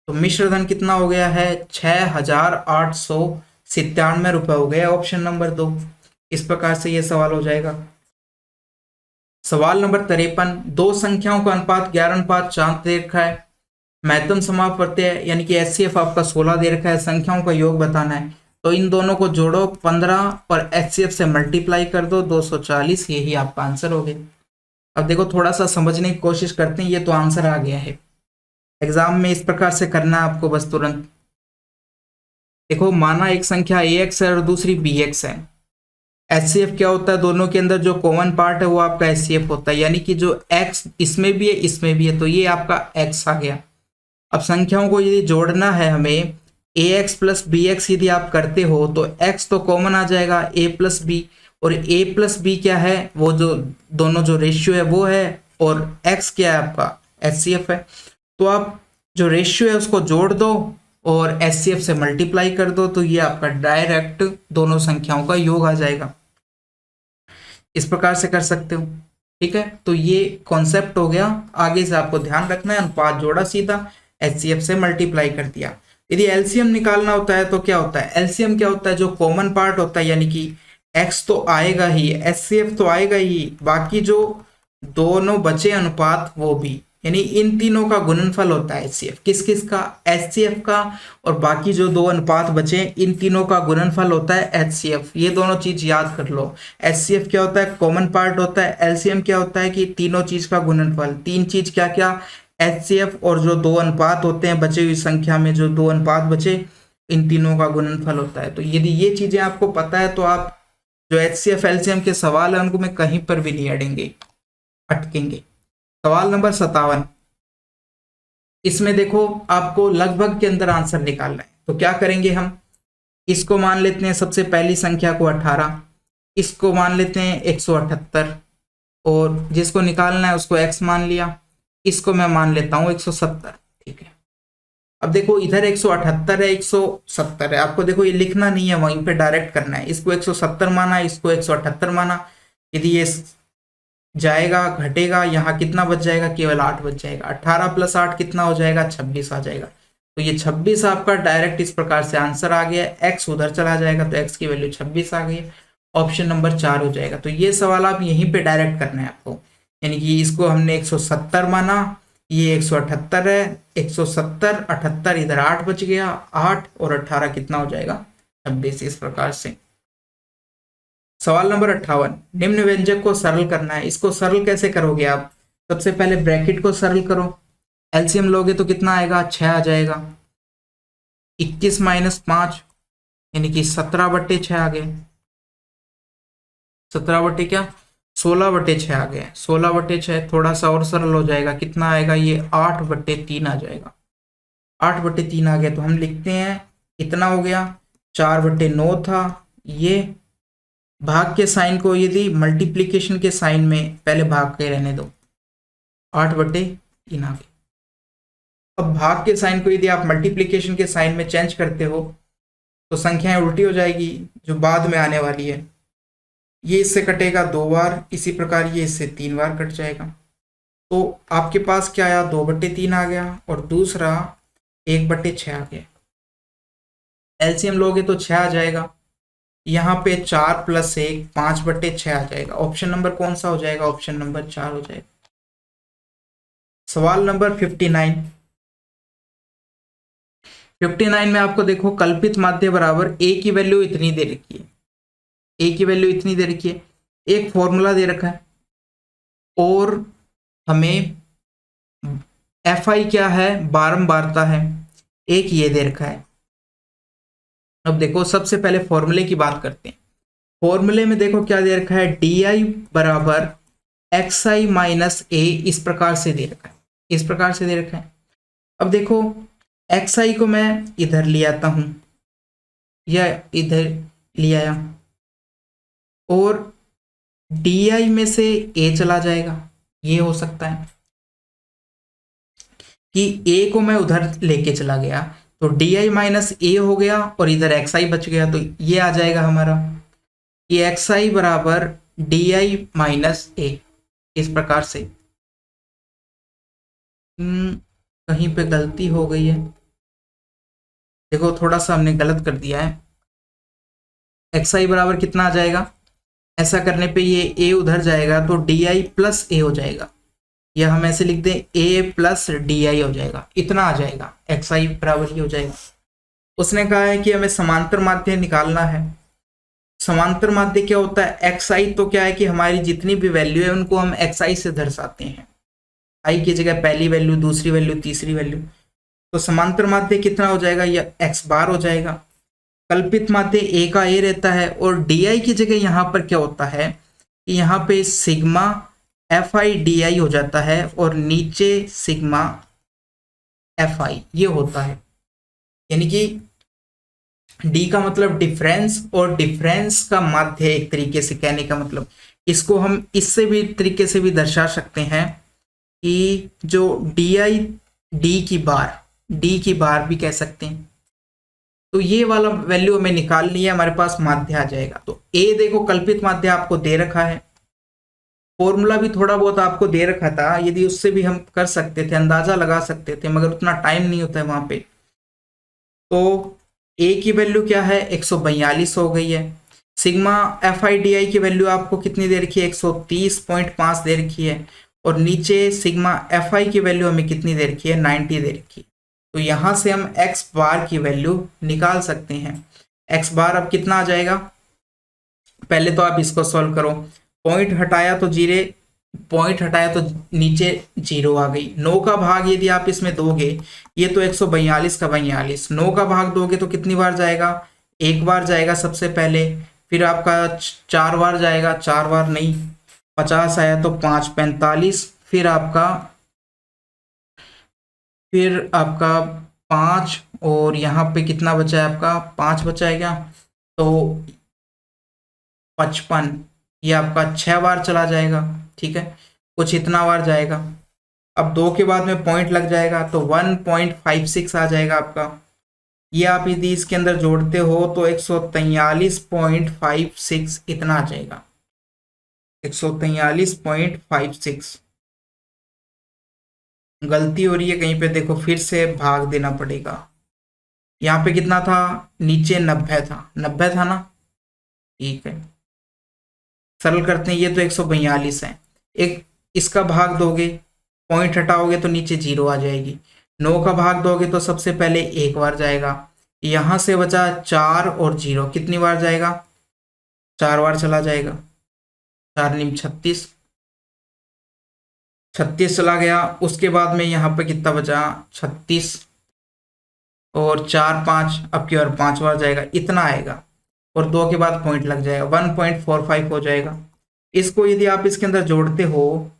तो मिश्र धन कितना हो गया है? 6897 रुपए हो गया। Option number 2। इस प्रकार से ये सवाल हो जाएगा। सवाल नंबर 53। दो संख्याओं का अनुपात 11:4 दे रखा है। महत्तम समाप्त प्रत्यय यानी कि एचसीएफ आपका 16 दे रखा है। संख्याओं का योग बताना है, तो इन दोनों को जोड़ो 15 और एचसीएफ से मल्टीप्लाई कर दो 240। यही आपका आंसर हो गया। अब देखो थोड़ा सा समझने की कोशिश करते हैं। ये तो आंसर आ गया है। एग्जाम में इस प्रकार से करना है आपको बस तुरंत। देखो माना एक संख्या ax है और दूसरी bx है। एचसीएफ क्या होता है? दोनों के अंदर जो कॉमन पार्ट है वो आपका एचसीएफ होता है, यानी कि जो x इसमें भी है इसमें भी है, तो ये आपका x आ गया। अब संख्याओं को यदि जोड़ना है हमें, ax प्लस bx यदि आप करते हो तो x तो कॉमन आ जाएगा a प्लस b, और a प्लस b क्या है? वो जो दोनों जो रेशियो है वो है, और x क्या है? आपका एचसीएफ है। तो आप जो रेशियो है उसको जोड़ दो और एचसीएफ से मल्टीप्लाई कर दो, तो ये आपका डायरेक्ट दोनों संख्याओं का योग आ जाएगा। इस प्रकार से कर सकते हो, ठीक है। तो ये कॉन्सेप्ट हो गया। आगे से आपको ध्यान रखना है, अनुपात जोड़ा सीधा, एचसीएफ से मल्टीप्लाई कर दिया। यदि एलसीएम निकालना होता है तो क्या होता है? एलसीएम क्या होता है? जो कॉमन पार्ट होता है, यानी कि एक्स तो आएगा ही, एचसीएफ तो आएगा ही, बाकी जो दोनों बचे अनुपात वो भी, यानी इन तीनों का गुणनफल होता है एचसीएफ। किस किस का? एचसीएफ का, और बाकी जो दो अनुपात बचे इन तीनों का गुणनफल होता है एचसीएफ। ये दोनों चीज याद कर लो। एचसीएफ क्या होता है? कॉमन पार्ट होता है। एलसीएम क्या होता है? कि तीनों चीज का गुणनफल। तीन चीज क्या क्या? एचसीएफ और जो दो अनुपात होते हैं बचे हुई संख्या में, जो दो अनुपात बचे इन तीनों का गुणनफल होता है। तो यदि ये चीजें आपको पता है तो आप जो एचसीएफ एलसीएम के सवाल है उनको मैं कहीं पर भी नहीं अटकेंगे। सवाल नंबर 57। इसमें देखो आपको लगभग के अंदर आंसर निकालना है, तो क्या करेंगे हम? इसको मान लेते हैं सबसे पहली संख्या को 18, इसको मान लेते हैं 178, और जिसको निकालना है उसको x मान लिया, इसको मैं मान लेता हूं 170, ठीक है। अब देखो इधर 178 है, 170 है, आपको देखो ये लिखना नहीं है, वहीं पे डायरेक्ट करना है। इसको 170 माना, इसको 178 माना। यदि ये जाएगा घटेगा, यहाँ कितना बच जाएगा? केवल 8 बच जाएगा। 18 + 8 कितना हो जाएगा? 26 आ जाएगा। तो ये 26 आपका डायरेक्ट इस प्रकार से आंसर आ गया। x उधर चला जाएगा तो x की वैल्यू 26 आ गई। ऑप्शन नंबर 4 हो जाएगा। तो ये सवाल आप यहीं पे डायरेक्ट करना है आपको, यानी कि इसको हमने 170 माना, ये 178 है, 170 78 इधर 8 बच गया, 8 और 18 कितना हो जाएगा? 26। इस प्रकार से सवाल नंबर 58। निम्न व्यंजक को सरल करना है। इसको सरल कैसे करोगे आप? सबसे पहले ब्रैकेट को सरल करो, एलसीएम लोगे तो कितना आएगा? 6 आ जाएगा। 21 - 5 यानी कि 17/6 आ गए। 17 बटे क्या? 16/6 आ गया। 16/6 थोड़ा सा और सरल हो जाएगा, कितना आएगा ये 8/3 आ जाएगा। 8/3 आ गया तो हम लिखते हैं इतना हो गया। 4/9 था ये। भाग के साइन को यदि मल्टीप्लिकेशन के साइन में पहले भाग के रहने दो, 8/3 आ गया। अब भाग के साइन को यदि आप मल्टीप्लिकेशन के साइन में चेंज करते हो तो संख्याएं उल्टी हो जाएगी जो बाद में आने वाली है। ये इससे कटेगा 2 बार, इसी प्रकार ये इससे 3 बार कट जाएगा। तो आपके पास क्या आया, 2/3 आ गया और दूसरा 1/6 आ गया। एलसीएम लोगे तो 6 आ जाएगा। यहाँ पे 4 + 1 5/6 आ जाएगा। ऑप्शन नंबर कौन सा हो जाएगा, ऑप्शन नंबर 4 हो जाएगा। सवाल नंबर 59। 59 में आपको देखो कल्पित माध्य बराबर ए की वैल्यू इतनी दे रखी है, ए की वैल्यू इतनी दे रखी है, एक फॉर्मूला दे रखा है और हमें एफ आई क्या है, बारंबारता है, एक ये दे रखा है। अब देखो सबसे पहले फॉर्मूले की बात करते हैं। फॉर्मूले में देखो क्या दे रखा है, डी आई बराबर एक्स आई माइनस ए, इस प्रकार से दे रखा है, इस प्रकार से दे रखा है। अब देखो एक्स आई को मैं इधर ले आता हूं या इधर ले आया और डी आई में से ए चला जाएगा। ये हो सकता है कि ए को मैं उधर लेके चला गया तो डी आई माइनस ए हो गया और इधर एक्स आई बच गया, तो ये आ जाएगा हमारा कि एक्स आई बराबर डी आई माइनस ए, इस प्रकार से। कहीं पे गलती हो गई है, देखो थोड़ा सा हमने गलत कर दिया है। एक्स आई बराबर कितना आ जाएगा, ऐसा करने पे ये ए उधर जाएगा तो डी आई प्लस ए हो जाएगा, या हम ऐसे लिख दें ए प्लस डी आई हो जाएगा, इतना आ जाएगा। एक्स आई बराबर ही हो जाएगा। उसने कहा है कि हमें समांतर माध्य निकालना है। समांतर माध्य क्या होता है, एक्स आई तो क्या है कि हमारी जितनी भी वैल्यू है उनको हम एक्स आई से दर्शाते हैं। आई की जगह पहली वैल्यू, दूसरी वैल्यू, तीसरी वैल्यू। तो समांतर माध्य कितना हो जाएगा, या एक्स बार हो जाएगा। कल्पित माध्य ए का ए रहता है और डी आई की जगह यहाँ पर क्या होता है कि यहाँ पे sigma F I D I हो जाता है और नीचे सिग्मा एफ आई ये होता है। यानी कि डी का मतलब डिफरेंस और डिफरेंस का माध्य, एक तरीके से कहने का मतलब। इसको हम इससे भी तरीके से भी दर्शा सकते हैं कि जो डी आई डी की बार भी कह सकते हैं। तो ये वाला वैल्यू हमें निकालनी है, हमारे पास माध्य आ जाएगा। तो ए देखो कल्पित माध्य आपको दे रखा है, फॉर्मूला भी थोड़ा बहुत आपको दे रखा था, यदि उससे भी हम कर सकते थे, अंदाजा लगा सकते थे, मगर उतना टाइम नहीं होता है वहां पे। तो ए की वैल्यू क्या है, 142 हो गई है। Sigma F I D I की वैल्यू आपको कितनी दे रखी है, 130.5 दे रखी है और नीचे सिग्मा एफ आई की वैल्यू हमें कितनी दे रखी है, 90 दे रखी है। तो यहां से हम एक्स बार की वैल्यू निकाल सकते हैं। एक्स बार अब कितना आ जाएगा, पहले तो आप इसको सॉल्व करो। पॉइंट हटाया तो नीचे 0 आ गई। 9 का भाग यदि आप इसमें दोगे, ये तो 142 का 42, 9 का भाग दोगे तो कितनी बार जाएगा, एक बार जाएगा सबसे पहले, फिर आपका 4 बार जाएगा, 4 बार नहीं, 50 आया तो 5 45, फिर आपका 5 और यहाँ पे कितना बचा है, आपका 5 बचा है क्या, तो 55, ये आपका 6 बार चला जाएगा। ठीक है, कुछ इतना बार जाएगा। अब 2 के बाद में पॉइंट लग जाएगा तो 1.56 आ जाएगा आपका। ये आप यदि इसके अंदर जोड़ते हो तो 143.56 इतना आ जाएगा, 143.56। गलती हो रही है कहीं पे, देखो फिर से भाग देना पड़ेगा। यहाँ पे कितना था, नीचे 90 था, 90 था ना, ठीक है, सरल करते हैं। ये तो 142 है, एक इसका भाग दोगे, पॉइंट हटाओगे तो नीचे 0 आ जाएगी। 9 का भाग दोगे तो सबसे पहले एक बार जाएगा, यहां से बचा 4 और 0, कितनी बार जाएगा, 4 बार चला जाएगा। 4 × 36, 36 चला गया। उसके बाद में यहाँ पे कितना बचा, 36 और 4 5, अब की और 5 बार जाएगा, इतना आएगा और 2 के बाद पॉइंट लग जाएगा, 1.45 हो जाएगा। इसको यदि आप इसके अंदर जोड़ते हो,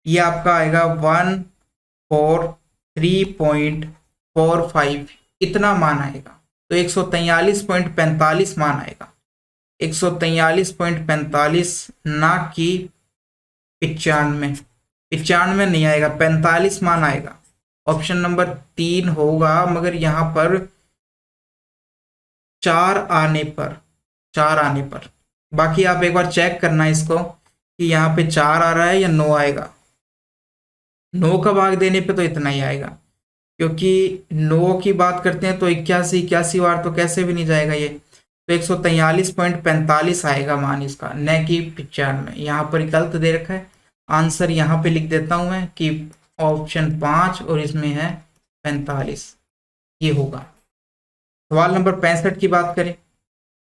ये आपका आएगा 143.45 इतना मान आएगा। तो 143.45 मान आएगा, 143.45 ना कि 95। 95 नहीं आएगा, 45 मान आएगा। ऑप्शन नंबर 3 होगा, मगर यहाँ पर 4 आने पर बाकी आप एक बार चेक करना इसको कि यहाँ पे 4 आ रहा है या 9 आएगा। 9 का भाग देने पे तो इतना ही आएगा, क्योंकि 9 की बात करते हैं तो 81 बार तो कैसे भी नहीं जाएगा ये। तो 143.45 आएगा मान इसका, न कि 95। यहाँ पर गलत दे रखा है, आंसर यहाँ पे लिख देता हूँ मैं कि ऑप्शन 5 और इसमें है 45, ये होगा। सवाल नंबर 65 की बात करें।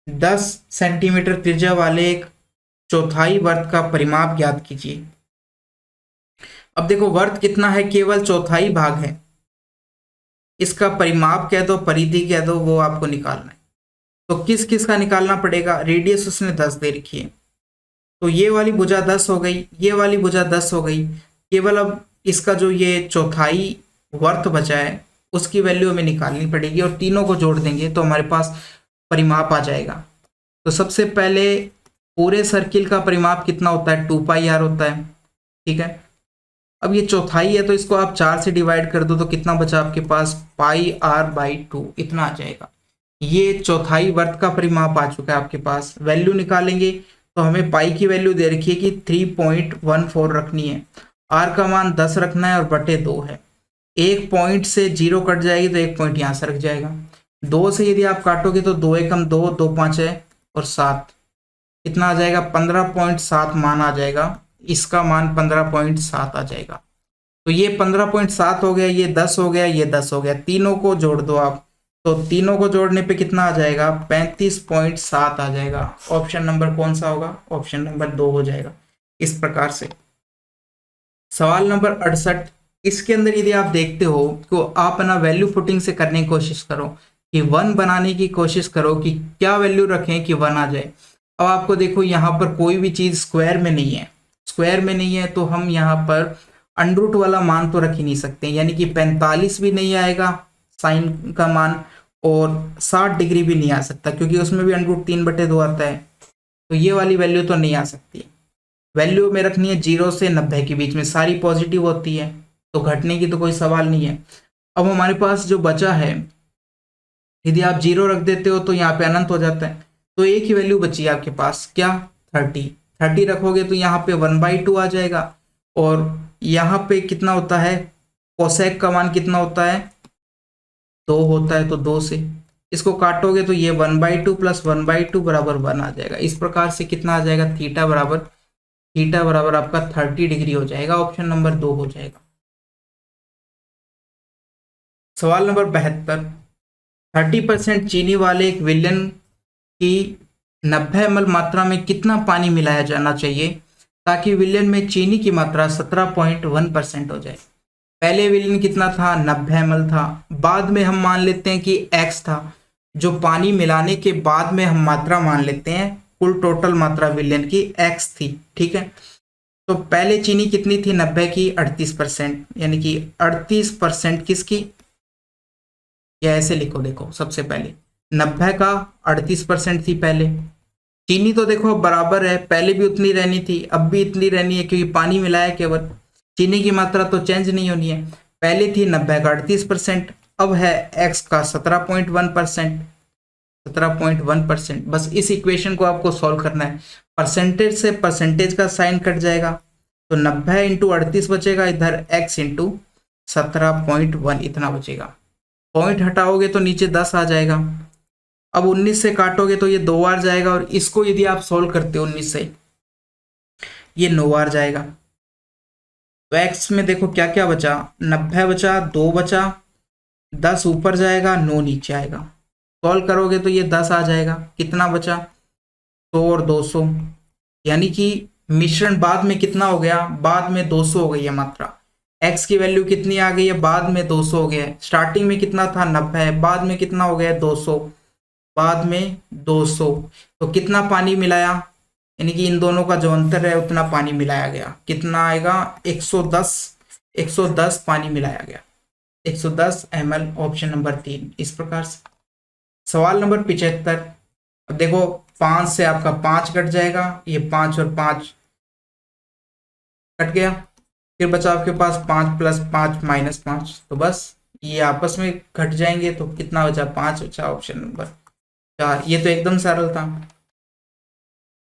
10 सेंटीमीटर त्रिज्या वाले एक चौथाई वर्त का परिमाप ज्ञात कीजिए। अब देखो वर्त कितना है, केवल चौथाई भाग है, इसका परिमाप कह दो, परिधि कह दो, वो आपको निकालना है। तो किस किस का निकालना पड़ेगा। रेडियस उसने 10 दे रखी है, तो ये वाली भुजा 10 हो गई, ये वाली भुजा 10 हो गई। केवल अब इसका जो ये चौथाई वर्त बचा है उसकी वैल्यू हमें निकालनी पड़ेगी, और तीनों को जोड़ देंगे तो हमारे पास परिमाप आ जाएगा। तो सबसे पहले पूरे सर्किल का परिमाप कितना होता है, 2πr होता है, ठीक है। अब ये चौथाई है तो इसको आप 4 से डिवाइड कर दो तो कितना बचा आपके पास, πr/2 इतना आ जाएगा। ये चौथाई वर्त का परिमाप आ चुका है आपके पास। वैल्यू निकालेंगे तो हमें पाई की वैल्यू दे रखी है कि 3.14 रखनी है, आर का मान 10 रखना है और बटे 2 है। एक पॉइंट से 0 कट जाएगी तो एक पॉइंट यहाँ से रख जाएगा। 2 से यदि आप काटोगे तो 2 एकम 2, 2 5 है और 7, इतना आ जाएगा 15.7 मान आ जाएगा। इसका मान 15.7 आ जाएगा। तो ये 15.7 हो गया, ये 10 हो गया, ये 10 हो गया, तीनों को जोड़ दो आप, तो तीनों को जोड़ने पे कितना आ जाएगा, 35.7 आ जाएगा। ऑप्शन नंबर कौन सा होगा, ऑप्शन नंबर 2 हो जाएगा। इस प्रकार से सवाल नंबर 68, इसके अंदर यदि आप देखते हो तो आप ना वैल्यू पुटिंग से करने की कोशिश करो कि 1 बनाने की कोशिश करो कि क्या वैल्यू रखें कि 1 आ जाए। अब आपको देखो यहाँ पर कोई भी चीज़ स्क्वायर में नहीं है, स्क्वायर में नहीं है तो हम यहाँ पर अंडरूट वाला मान तो रख ही नहीं सकते, यानी कि 45 भी नहीं आएगा साइन का मान, और 60 डिग्री भी नहीं आ सकता क्योंकि उसमें भी √3/2 आता है। तो ये वाली वैल्यू तो नहीं आ सकती। वैल्यू में रखनी है 0 से 90 के बीच में, सारी पॉजिटिव होती है, तो घटने की तो कोई सवाल नहीं है। अब हमारे पास जो बचा है, यदि आप 0 रख देते हो तो यहाँ पे अनंत हो जाता है, तो एक ही वैल्यू बची है आपके पास, क्या, 30 रखोगे तो यहाँ पे 1/2 आ जाएगा। और यहाँ पे कितना होता है, कोसेक का मान कितना होता है, 2 होता है, तो 2 से इसको काटोगे तो ये 1/2 + 1/2 = 1 आ जाएगा। इस प्रकार से कितना आ जाएगा, थीटा बराबर आपका 30 डिग्री हो जाएगा। ऑप्शन नंबर 2 हो जाएगा। सवाल नंबर 72, 30% चीनी वाले एक विलयन की 90 ml मात्रा में कितना पानी मिलाया जाना चाहिए ताकि विलयन में चीनी की मात्रा 17.1% हो जाए। पहले विलयन कितना था, 90 ml था, बाद में हम मान लेते हैं कि x था, जो पानी मिलाने के बाद में हम मात्रा मान लेते हैं, कुल टोटल मात्रा विलयन की x थी, ठीक है। तो पहले चीनी कितनी थी, 90 की 38%, यानी कि 38% किसकी, या ऐसे लिखो, देखो सबसे पहले 90 का 38% थी पहले। चीनी तो देखो बराबर है, पहले भी उतनी रहनी थी, अब भी इतनी रहनी है क्योंकि पानी मिलाया केवल, चीनी की मात्रा तो चेंज नहीं होनी है। पहले थी 90 का 38%, अब है x का 17.1%, 17.1%। बस इस इक्वेशन को आपको सॉल्व करना है। परसेंटेज से परसेंटेज का साइन कट जाएगा तो 90 × 38 बचेगा, इधर x × 17.1 इतना बचेगा। पॉइंट हटाओगे तो नीचे 10 आ जाएगा। अब 19 से काटोगे तो ये 2 बार जाएगा, और इसको यदि आप सॉल्व करते हो 19 से, ये 9 बार जाएगा। तो x में देखो क्या क्या बचा, 90 बचा, 2 बचा, 10 ऊपर जाएगा, 9 नीचे आएगा। सॉल्व करोगे तो ये 10 आ जाएगा, कितना बचा, 100 और 200, यानी कि मिश्रण बाद में कितना हो गया, बाद में 200 हो गई है मात्रा। x की वैल्यू कितनी आ गई है, बाद में 200 हो गया है। स्टार्टिंग में कितना था, 90, बाद में कितना हो गया, 200, बाद में 200। तो कितना पानी मिलाया, यानी कि इन दोनों का जो अंतर है उतना पानी मिलाया गया। कितना आएगा? 110 पानी मिलाया गया, 110 ml, ऑप्शन नंबर 3। इस प्रकार से सवाल नंबर 75। अब देखो 5 से आपका 5 कट जाएगा, ये 5 और 5 कट गया, फिर बचा आपके पास 5 + 5 - 5, तो बस ये आपस में घट जाएंगे, तो कितना बचा? 5 बचा, ऑप्शन नंबर 4। ये तो एकदम सरल था।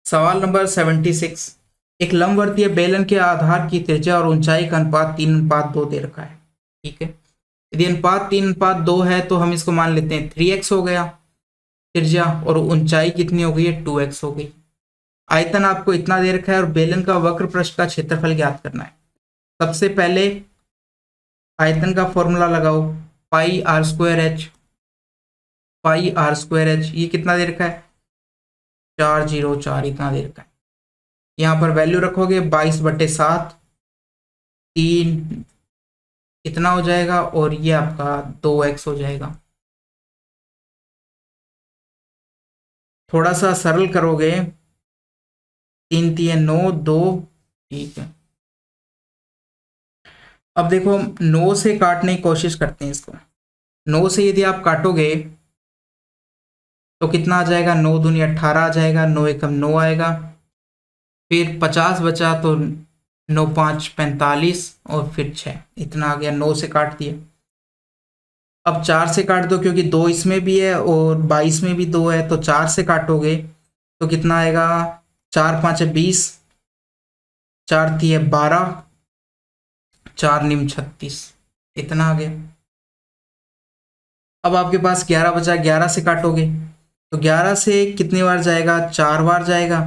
सवाल नंबर 76। एक लंबवर्तीय बेलन के आधार की त्रिज्या और ऊंचाई का अनुपात 3:2 दे रखा है। ठीक है, यदि अनुपात 3:2 है तो हम इसको मान लेते हैं 3x हो गया त्रिज्या, और ऊंचाई कितनी हो गई है? 2x हो गई। आयतन आपको इतना दे रखा है और बेलन का वक्र पृष्ठ का क्षेत्रफल ज्ञात करना है। सबसे पहले आयतन का फॉर्मूला लगाओ, πr²h, πr²h, ये कितना दे रखा है? 404, इतना दे रखा है। यहाँ पर वैल्यू रखोगे 22/7, 3 इतना हो जाएगा, और ये आपका 2x हो जाएगा। थोड़ा सा सरल करोगे, 3 3 9 2, ठीक है। अब देखो 9 से काटने की कोशिश करते हैं इसको। 9 से यदि आप काटोगे तो कितना आ जाएगा? 9 दूनी 18 आ जाएगा, 9 एकम 9 आएगा, फिर 50 बचा तो 9 5 45, और फिर 6, इतना आ गया। 9 से काट दिया। अब 4 से काट दो, क्योंकि 2 इसमें भी है और 22 में भी 2 है, तो 4 से काटोगे तो कितना आएगा? 4 5 20, 4 3 12, 4 9 36, इतना आ गया। अब आपके पास 11 बचा, 11 से काटोगे तो 11 से कितनी बार जाएगा? 4 बार जाएगा,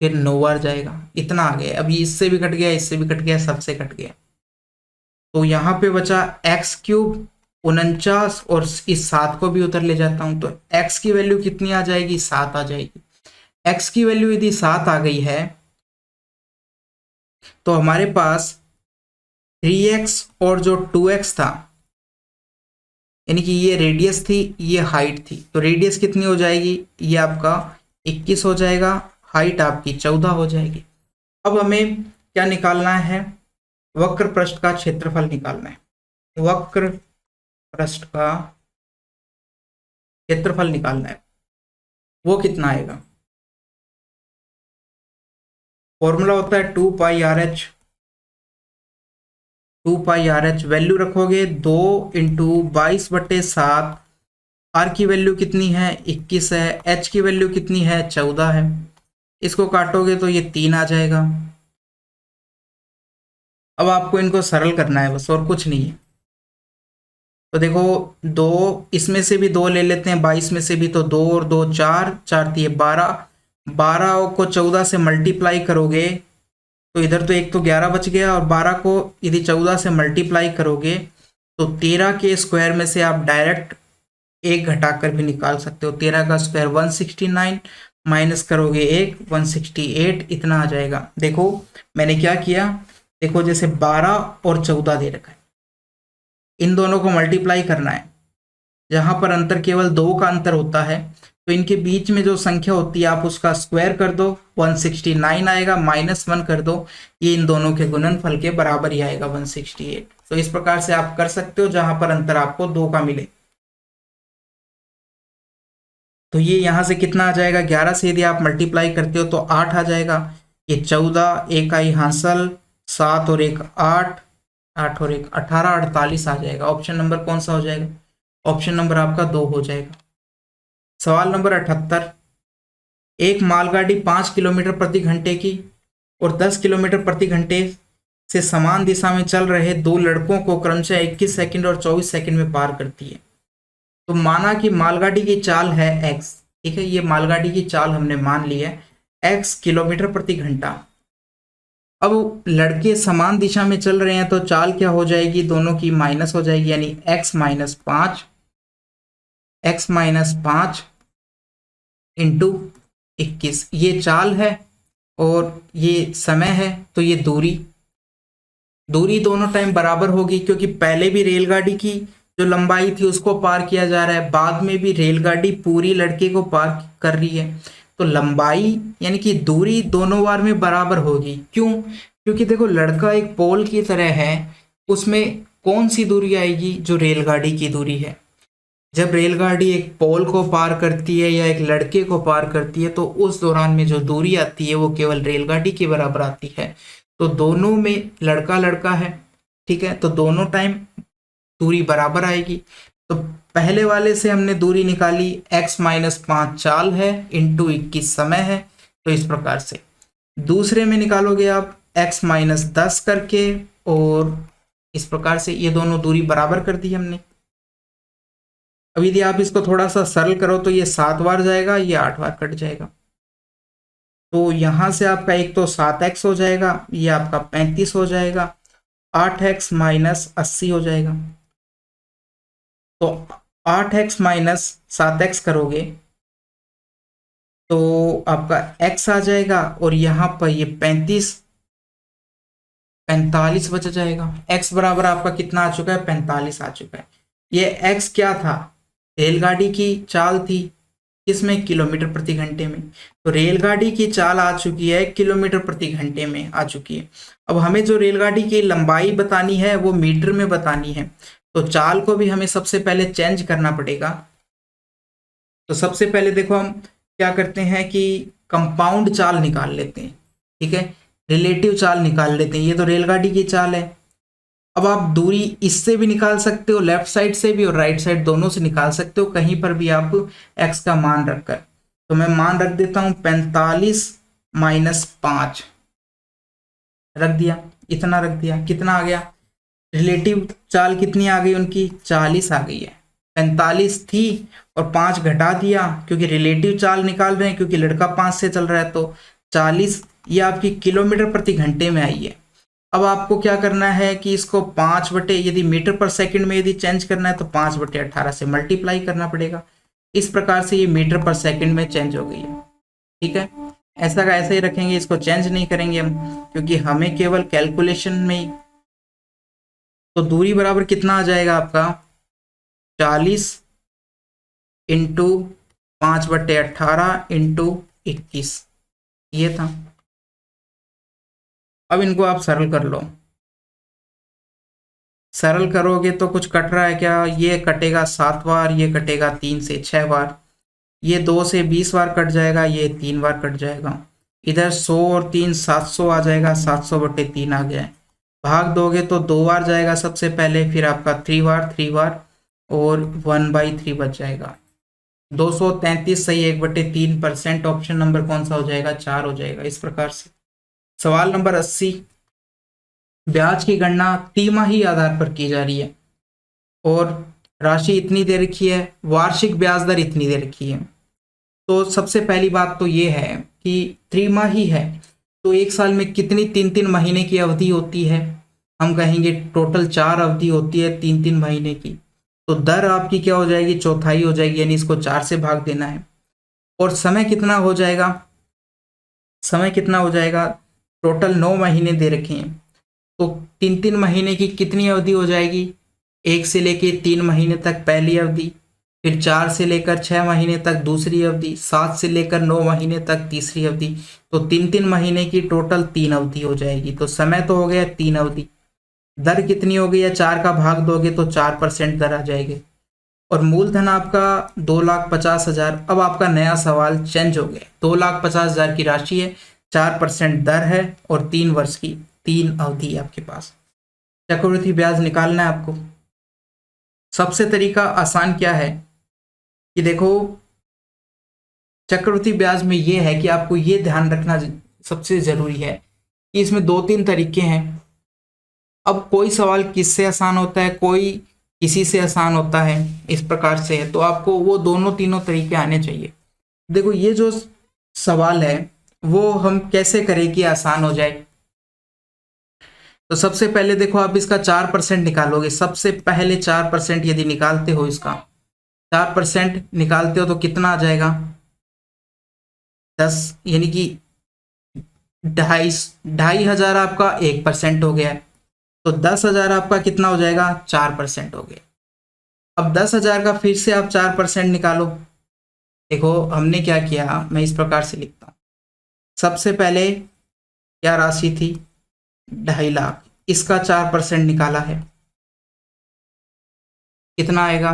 फिर 9 बार जाएगा, इतना आ गया। अभी इससे भी कट गया, इससे भी कट गया, सबसे कट गया, तो यहाँ पे बचा x³ 49, और इस 7 को भी उधर ले जाता हूँ, तो x की वैल्यू कितनी आ जाएगी? 7 आ जाएगी। x की वैल्यू यदि 7 आ गई है तो हमारे पास 3x और जो 2x था, यानी कि ये रेडियस थी, ये हाइट थी, तो रेडियस कितनी हो जाएगी? ये आपका 21 हो जाएगा, हाइट आपकी 14 हो जाएगी। अब हमें क्या निकालना है? वक्र पृष्ठ का क्षेत्रफल निकालना है। वक्र पृष्ठ का क्षेत्रफल निकालना है, वो कितना आएगा? फॉर्मूला होता है 2πRh। 2πRh वैल्यू रखोगे 2 × 22/7, R की वैल्यू कितनी है? 21 है, H की वैल्यू कितनी है? 14 है। इसको काटोगे तो ये 3 आ जाएगा। अब आपको इनको सरल करना है बस, और कुछ नहीं है। तो देखो 2 इसमें से भी 2 ले लेते हैं, 22 में से भी, तो 2 और 2 4, 4 3 12, 12 को 14 से मल्टीप्लाई करोगे तो इधर तो एक तो 11 बच गया, और 12 को यदि 14 से मल्टीप्लाई करोगे तो 13 के स्क्वायर में से आप डायरेक्ट 1 घटाकर भी निकाल सकते हो। 13 का स्क्वायर 169, माइनस करोगे 1, 168, इतना आ जाएगा। देखो मैंने क्या किया, देखो जैसे 12 और 14 दे रखा है, इन दोनों को मल्टीप्लाई करना है। जहां पर अंतर केवल 2 का अंतर होता है, तो इनके बीच में जो संख्या होती है आप उसका स्क्वायर कर दो, 169 आएगा, -1 कर दो, ये इन दोनों के गुणनफल के बराबर ही आएगा, 168। तो इस प्रकार से आप कर सकते हो जहां पर अंतर आपको 2 का मिले। तो ये यहाँ से कितना आ जाएगा? 11 से यदि आप मल्टीप्लाई करते हो तो 8 आ जाएगा। ये 14, 1 आई हासिल, 7 और 1 8, 8 और 1 18, 48 आ जाएगा। ऑप्शन नंबर कौन सा हो जाएगा? ऑप्शन नंबर आपका 2 हो जाएगा। सवाल नंबर 78। एक मालगाड़ी 5 किलोमीटर प्रति घंटे की और 10 किलोमीटर प्रति घंटे से समान दिशा में चल रहे 2 लड़कों को क्रमशः 21 सेकंड और 24 सेकंड में पार करती है। तो माना कि मालगाड़ी की चाल है x, ठीक है, ये मालगाड़ी की चाल हमने मान ली है x किलोमीटर प्रति घंटा। अब लड़के समान दिशा में चल रहे हैं तो चाल क्या हो जाएगी? दोनों की माइनस हो जाएगी, यानी x - 5 इंटू 21, ये चाल है और ये समय है, तो ये दूरी दोनों टाइम बराबर होगी, क्योंकि पहले भी रेलगाड़ी की जो लंबाई थी उसको पार किया जा रहा है, बाद में भी रेलगाड़ी पूरी लड़के को पार कर रही है, तो लंबाई यानी कि दूरी दोनों बार में बराबर होगी। क्यों? क्योंकि देखो लड़का एक पोल की तरह है, उसमें कौन सी दूरी आएगी? जो रेलगाड़ी की दूरी है। जब रेलगाड़ी एक पोल को पार करती है या एक लड़के को पार करती है तो उस दौरान में जो दूरी आती है वो केवल रेलगाड़ी के बराबर आती है। तो दोनों में लड़का लड़का है, ठीक है, तो दोनों टाइम दूरी बराबर आएगी। तो पहले वाले से हमने दूरी निकाली, x-5 चाल है इंटू 21 समय है, तो इस प्रकार से। दूसरे में निकालोगे आप x-10 करके, और इस प्रकार से ये दोनों दूरी बराबर कर दी हमने। अब यदि आप इसको थोड़ा सा सरल करो तो ये 7 बार जाएगा, ये 8 बार कट जाएगा। तो यहाँ से आपका एक तो 7x हो जाएगा, ये आपका 35 हो जाएगा, 8x माइनस 80 हो जाएगा। तो 8x माइनस 7x करोगे तो आपका x आ जाएगा, और यहाँ पर ये 45 बचा जाएगा। x बराबर आपका कितना आ चुका है? 45 आ चुका है। ये x क्या था? रेलगाड़ी की चाल थी, किसमें? किलोमीटर प्रति घंटे में। तो रेलगाड़ी की चाल आ चुकी है किलोमीटर प्रति घंटे में आ चुकी है। अब हमें जो रेलगाड़ी की लंबाई बतानी है वो मीटर में बतानी है, तो चाल को भी हमें सबसे पहले चेंज करना पड़ेगा। तो सबसे पहले देखो हम क्या करते हैं कि कंपाउंड चाल निकाल लेते हैं, ठीक है, रिलेटिव चाल निकाल लेते हैं। ये तो रेलगाड़ी की चाल है। अब आप दूरी इससे भी निकाल सकते हो, लेफ्ट साइड से भी और राइट साइड दोनों से निकाल सकते हो, कहीं पर भी आप x का मान रखकर। तो मैं मान रख देता हूं 45 माइनस 5 रख दिया, इतना रख दिया। कितना आ गया? रिलेटिव चाल कितनी आ गई उनकी? 40 आ गई है। 45 थी और 5 घटा दिया, क्योंकि रिलेटिव चाल निकाल रहे हैं, क्योंकि लड़का 5 से चल रहा है। तो 40 ये आपकी किलोमीटर प्रति घंटे में आई है। अब आपको क्या करना है कि इसको 5 बटे, यदि मीटर पर सेकंड में यदि चेंज करना है तो 5/18 से मल्टीप्लाई करना पड़ेगा। इस प्रकार से ये मीटर पर सेकंड में चेंज हो गई है, ठीक है। ऐसा का ऐसा ही रखेंगे, इसको चेंज नहीं करेंगे हम, क्योंकि हमें केवल कैलकुलेशन में ही। तो दूरी बराबर कितना आ जाएगा आपका? 40 इंटू 5/18 इंटू 21, ये था। अब इनको आप सरल कर लो। सरल करोगे तो कुछ कट रहा है क्या? ये कटेगा 7 बार, ये कटेगा 3 से 6 बार, ये 2 से 20 बार कट जाएगा, ये 3 बार कट जाएगा। इधर 100 और 3 700 आ जाएगा, 700/3 आ गया है। भाग दोगे तो 2 बार जाएगा सबसे पहले, फिर आपका 3 बार और 1/3 बच जाएगा। 233 सही 1/3%। ऑप्शन नंबर कौन सा हो जाएगा? 4 हो जाएगा। इस प्रकार से सवाल नंबर 80, ब्याज की गणना तिमाही आधार पर की जा रही है और राशि इतनी दे रखी है, वार्षिक ब्याज दर इतनी दे रखी है। तो सबसे पहली बात तो ये है कि त्रिमाही है, तो एक साल में कितनी 3-3 महीने की अवधि होती है? हम कहेंगे टोटल 4 अवधि होती है 3-3 महीने की। तो दर आपकी क्या हो जाएगी? चौथाई हो जाएगी, यानी इसको 4 से भाग देना है। और समय कितना हो जाएगा? समय कितना हो जाएगा? टोटल 9 महीने दे रखे हैं, तो 3-3 महीने की कितनी अवधि हो जाएगी? 1 से लेके 3 महीने तक पहली अवधि, फिर 4 से लेकर 6 महीने तक दूसरी अवधि, 7 से लेकर 9 महीने तक तीसरी अवधि। तो 3-3 महीने की टोटल 3 अवधि हो जाएगी। तो समय तो हो गया 3 अवधि, दर कितनी हो गई है? 4 का भाग दोगे तो 4% दर आ जाएगी। और मूलधन आपका 2,50,000। अब आपका नया सवाल चेंज हो गया, 2,50,000 की राशि है, 4% दर है और 3 वर्ष की 3 अवधि आपके पास। चक्रवृद्धि ब्याज निकालना है आपको। सबसे तरीका आसान क्या है कि देखो, चक्रवृद्धि ब्याज में ये है कि आपको ये ध्यान रखना सबसे जरूरी है कि इसमें 2-3 तरीके हैं। अब कोई सवाल किससे आसान होता है, कोई किसी से आसान होता है, इस प्रकार से है। तो आपको वो दोनों तीनों तरीके आने चाहिए। देखो ये जो सवाल है वो हम कैसे करें कि आसान हो जाए। तो सबसे पहले देखो आप इसका 4% निकालोगे। सबसे पहले 4% यदि निकालते हो, इसका 4% निकालते हो तो कितना आ जाएगा? 10, यानी कि 2,500 आपका 1% हो गया है। तो 10,000 आपका कितना हो जाएगा? 4% हो गया। अब 10,000 का फिर से आप 4% निकालो, देखो हमने क्या किया, मैं इस प्रकार से लिखता हूँ। सबसे पहले क्या राशि थी, 2.5 लाख, इसका 4% निकाला है, कितना आएगा,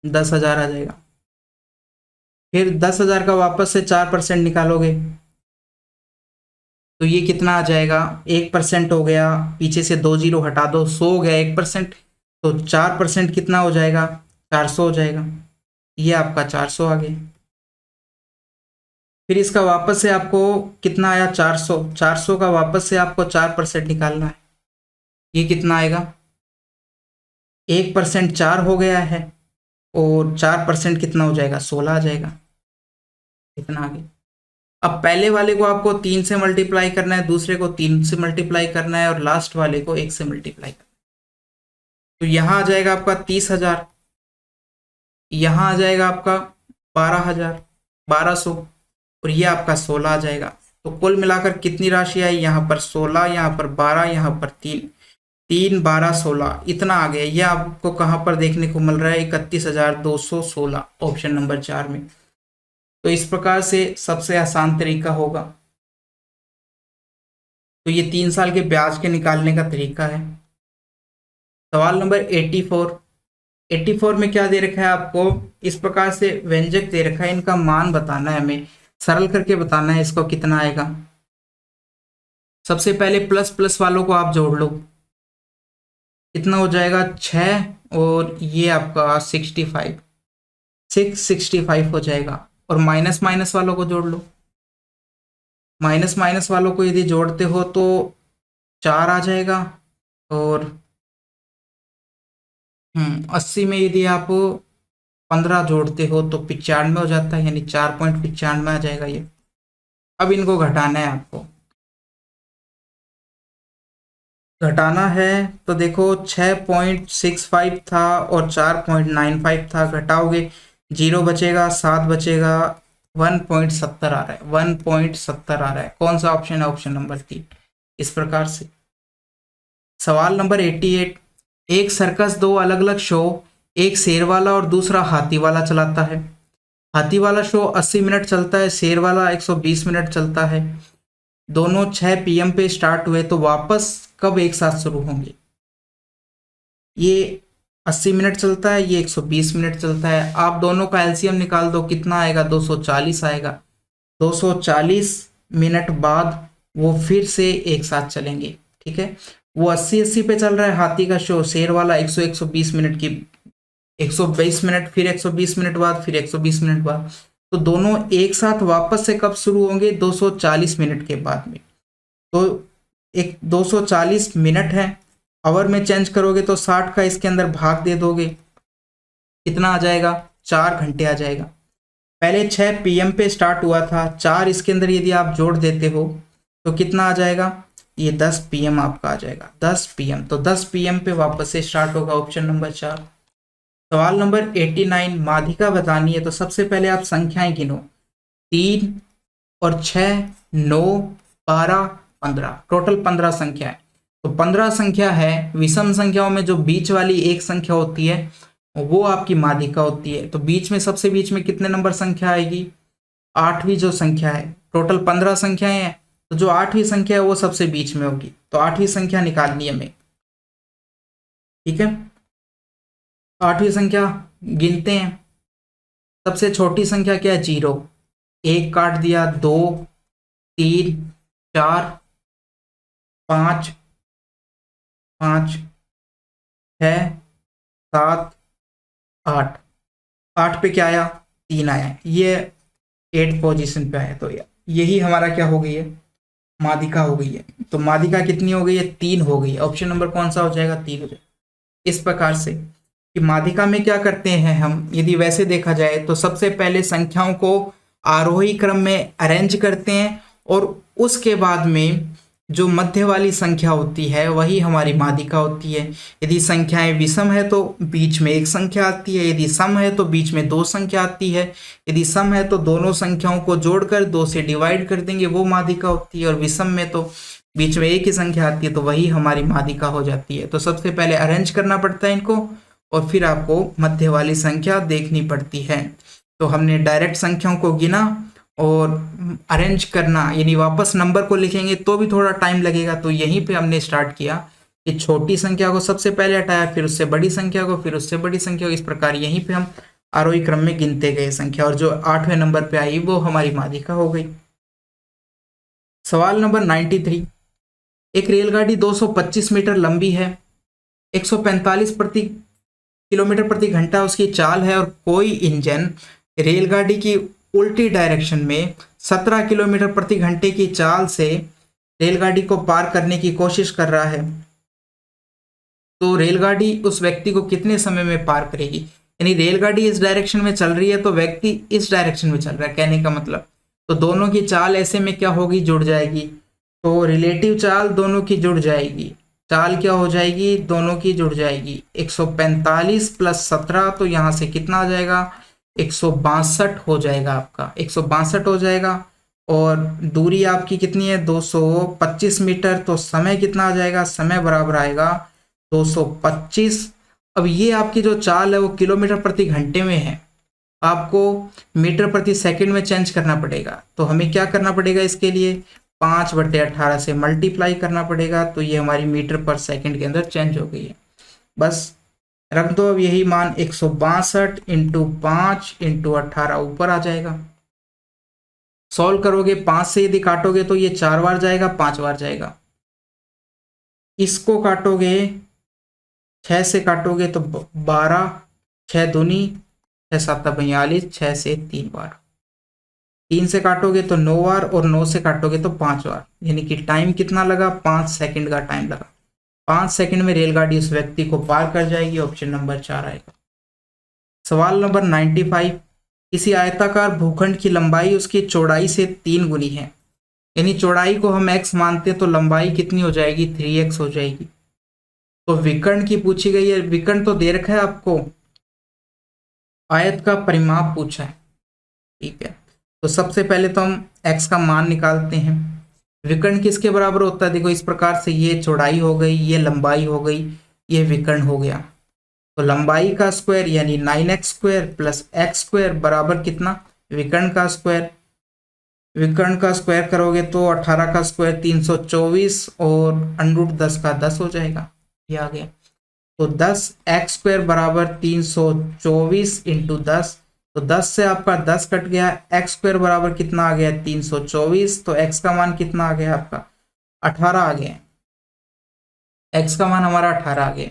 10,000 आ जाएगा। फिर 10,000 का वापस से 4% निकालोगे तो ये कितना आ जाएगा, 1% हो गया, पीछे से 2 जीरो हटा दो, 100 हो गया 1%, तो 4% कितना हो जाएगा, 400 हो जाएगा। ये आपका 400 आ गया। फिर इसका वापस से आपको कितना आया, 400, 400 का वापस से आपको 4% निकालना है, ये कितना आएगा, 1% 4 हो गया है, और 4% कितना हो जाएगा, 16 आ जाएगा। कितना आ गया। अब पहले वाले को आपको 3 से मल्टीप्लाई करना है, दूसरे को 3 से मल्टीप्लाई करना है, और लास्ट वाले को 1 से मल्टीप्लाई करना है। तो यहाँ आ जाएगा आपका 30,000, यहाँ आ जाएगा आपका 12,000, 1200, और ये आपका 16 आ जाएगा। तो कुल मिलाकर कितनी राशि आई, यहाँ पर 16, यहाँ पर 12, यहाँ पर 3, 3, 12, 16, इतना आ गया। ये आपको कहाँ पर देखने को मिल रहा है, 31,216, ऑप्शन नंबर 4 में। तो इस प्रकार से सबसे आसान तरीका होगा। तो ये 3 साल के ब्याज के निकालने का तरीका है। सवाल नंबर 84, 84 में क्या दे रखा है आपको, इस प्रकार से व्यंजक दे रखा है, इनका मान बताना है, हमें सरल करके बताना है इसको कितना आएगा। सबसे पहले प्लस प्लस वालों को आप जोड़ लो, कितना हो जाएगा, 6, और ये आपका 65, 665 हो जाएगा। और माइनस माइनस वालों को जोड़ लो, माइनस माइनस वालों को यदि जोड़ते हो तो 4 आ जाएगा। और 80 में यदि आप 15 जोड़ते हो तो 95 हो जाता है, यानी 4.95 आ जाएगा ये। अब इनको घटाना है आपको, घटाना है तो देखो 6.65 था और 4.95 था, घटाओगे 0 बचेगा, 7 बचेगा, 1.70 आ रहा है, 1.70 आ रहा है। कौन सा ऑप्शन है, ऑप्शन नंबर 3। इस प्रकार से सवाल नंबर 88, एक सर्कस 2 अलग अलग शो, एक शेर वाला और दूसरा हाथी वाला चलाता है। हाथी वाला शो 80 मिनट चलता है, शेर वाला 120 मिनट चलता है। दोनों 6 PM पे स्टार्ट हुए, तो वापस कब एक साथ शुरू होंगे। ये 80 मिनट चलता है, ये 120 मिनट चलता है। आप दोनों का एलसीएम निकाल दो, कितना आएगा, 240 आएगा। 240 मिनट बाद वो फिर से एक साथ चलेंगे, ठीक है। वो 80 पे चल रहा है हाथी का शो, शेर वाला 120 मिनट की, 120 मिनट, फिर 120 मिनट बाद, फिर 120 मिनट बाद। तो दोनों एक साथ वापस से कब शुरू होंगे, 240 मिनट के बाद में। तो एक 240 मिनट है, आवर में चेंज करोगे तो 60 का इसके अंदर भाग दे दोगे, कितना आ जाएगा, 4 घंटे आ जाएगा। पहले 6 PM पे स्टार्ट हुआ था, 4 इसके अंदर यदि आप जोड़ देते हो तो कितना आ जाएगा, ये 10 PM आपका आ जाएगा, 10 PM। तो 10 PM पे वापस से स्टार्ट होगा, ऑप्शन नंबर 4। सवाल नंबर 89, माध्यिका बतानी है। तो सबसे पहले आप संख्याएं गिनो, 3 और 6, 9, 12, 15, टोटल 15 संख्या है। तो 15 संख्या है, विषम संख्याओं में जो बीच वाली एक संख्या होती है वो आपकी माध्यिका होती है। तो बीच में, सबसे बीच में कितने नंबर संख्या आएगी, 8वीं जो संख्या है। टोटल 15 संख्याएं हैं, तो जो 8वीं संख्या है वो सबसे बीच में होगी। तो 8वीं संख्या निकालनी है हमें, ठीक है। 8वीं संख्या गिनते हैं। सबसे छोटी संख्या क्या है, 0, 1 काट दिया, 2, 3, 4, 5, 5, 6, 7, 8, 8 पे क्या आया, 3 आया, ये 8 पोजीशन पे आया। तो यही हमारा क्या हो गई है, माध्यिका हो गई है। तो माध्यिका कितनी हो गई है, 3 हो गई है। ऑप्शन नंबर कौन सा हो जाएगा, 3 हो जाएगा। इस प्रकार से कि माध्यिका में क्या करते हैं हम, यदि वैसे देखा जाए तो सबसे पहले संख्याओं को आरोही क्रम में अरेंज करते हैं, और उसके बाद में जो मध्य वाली संख्या होती है वही हमारी माध्यिका होती है। यदि संख्याएं विषम है तो बीच में एक संख्या आती है, यदि सम है तो बीच में 2 संख्या आती है, यदि सम है तो दोनों संख्याओं को जोड़कर 2 से डिवाइड कर देंगे, वो माध्यिका होती है। और विषम में तो बीच में एक ही संख्या आती है, तो वही हमारी माध्यिका हो जाती है। तो सबसे पहले अरेंज करना पड़ता है इनको, और फिर आपको मध्य वाली संख्या देखनी पड़ती है। तो हमने डायरेक्ट संख्याओं को गिना और अरेंज करना यानी वापस नंबर को लिखेंगे तो भी थोड़ा टाइम लगेगा, तो यहीं पे हमने स्टार्ट किया कि छोटी संख्या को सबसे पहले हटाया, फिर उससे बड़ी संख्या को, फिर उससे बड़ी संख्या को, इस प्रकार यहीं पे हम आरोही क्रम में गिनते गए संख्या, और जो 8वें नंबर पे आई वो हमारी माध्यिका हो गई। सवाल नंबर 93, एक रेलगाड़ी 225 मीटर लंबी है, 145 प्रति किलोमीटर प्रति घंटा उसकी चाल है, और कोई इंजन रेलगाड़ी की उल्टी डायरेक्शन में 17 किलोमीटर प्रति घंटे की चाल से रेलगाड़ी को पार करने की कोशिश कर रहा है, तो रेलगाड़ी उस व्यक्ति को कितने समय में पार करेगी? यानी रेलगाड़ी इस डायरेक्शन में चल रही है तो व्यक्ति इस डायरेक्शन में चल रहा है, कहने का मतलब, तो दोनों की चाल ऐसे में क्या होगी, जुड़ जाएगी, तो रिलेटिव चाल दोनों की जुड़ जाएगी, चाल क्या हो जाएगी, दोनों की जुड़ जाएगी। 145 प्लस 17 तो यहाँ से कितना आ जाएगा, 162 हो जाएगा, आपका 162 हो जाएगा, और दूरी आपकी कितनी है, 225 मीटर, तो समय कितना आ जाएगा, समय बराबर आएगा 225। अब ये आपकी जो चाल है वो किलोमीटर प्रति घंटे में है, आपको मीटर प्रति सेकंड में चेंज करना पड़ेगा, तो हमें क्या करना पड़ेगा, इसके लिए 5/18 से मल्टीप्लाई करना पड़ेगा, तो ये हमारी मीटर पर सेकंड के अंदर चेंज हो गई है। बस रख दो अब यही मान, 162 इंटू 5 इंटू 18 ऊपर आ जाएगा। सॉल्व करोगे 5 से यदि काटोगे तो ये 4 बार जाएगा, 5 बार जाएगा। इसको काटोगे 6 से काटोगे तो 12, 6 दूनी 6 7 42, 6 से 3 बार, 3 से काटोगे तो 9 बार, और 9 से काटोगे तो 5 बार, यानी कि टाइम कितना लगा, 5 सेकंड का टाइम लगा। 5 सेकंड में रेलगाड़ी उस व्यक्ति को पार कर जाएगी, ऑप्शन नंबर 4 आएगा। सवाल नंबर 95, किसी आयताकार भूखंड की लंबाई उसकी चौड़ाई से 3 गुनी है, यानी चौड़ाई को हम x मानते हैं तो लंबाई कितनी हो जाएगी, 3x हो जाएगी। तो विकर्ण की पूछी गई है, विकर्ण तो दे रखा है आपको, आयत का परिमाप पूछा है, ठीक है। तो सबसे पहले तो हम x का मान निकालते हैं। विकर्ण किसके बराबर होता है, देखो इस प्रकार से, ये चौड़ाई हो गई, ये लंबाई हो गई, ये विकर्ण हो गया, तो लंबाई का स्क्वायर यानी 9x square plus x square बराबर कितना, विकर्ण का स्क्वायर, विकर्ण का स्क्वायर करोगे तो 18 का स्क्वायर 324, और √10 का 10 हो जाएगा, ये आ गया। तो 10x स्क्वायर बराबर 324 इंटू 10, तो 10 से आपका 10 कट गया, x स्क्वायर बराबर कितना आ गया, 324, तो x का मान कितना आ गया आपका, 18 आ गया, x का मान हमारा 18 आ गया,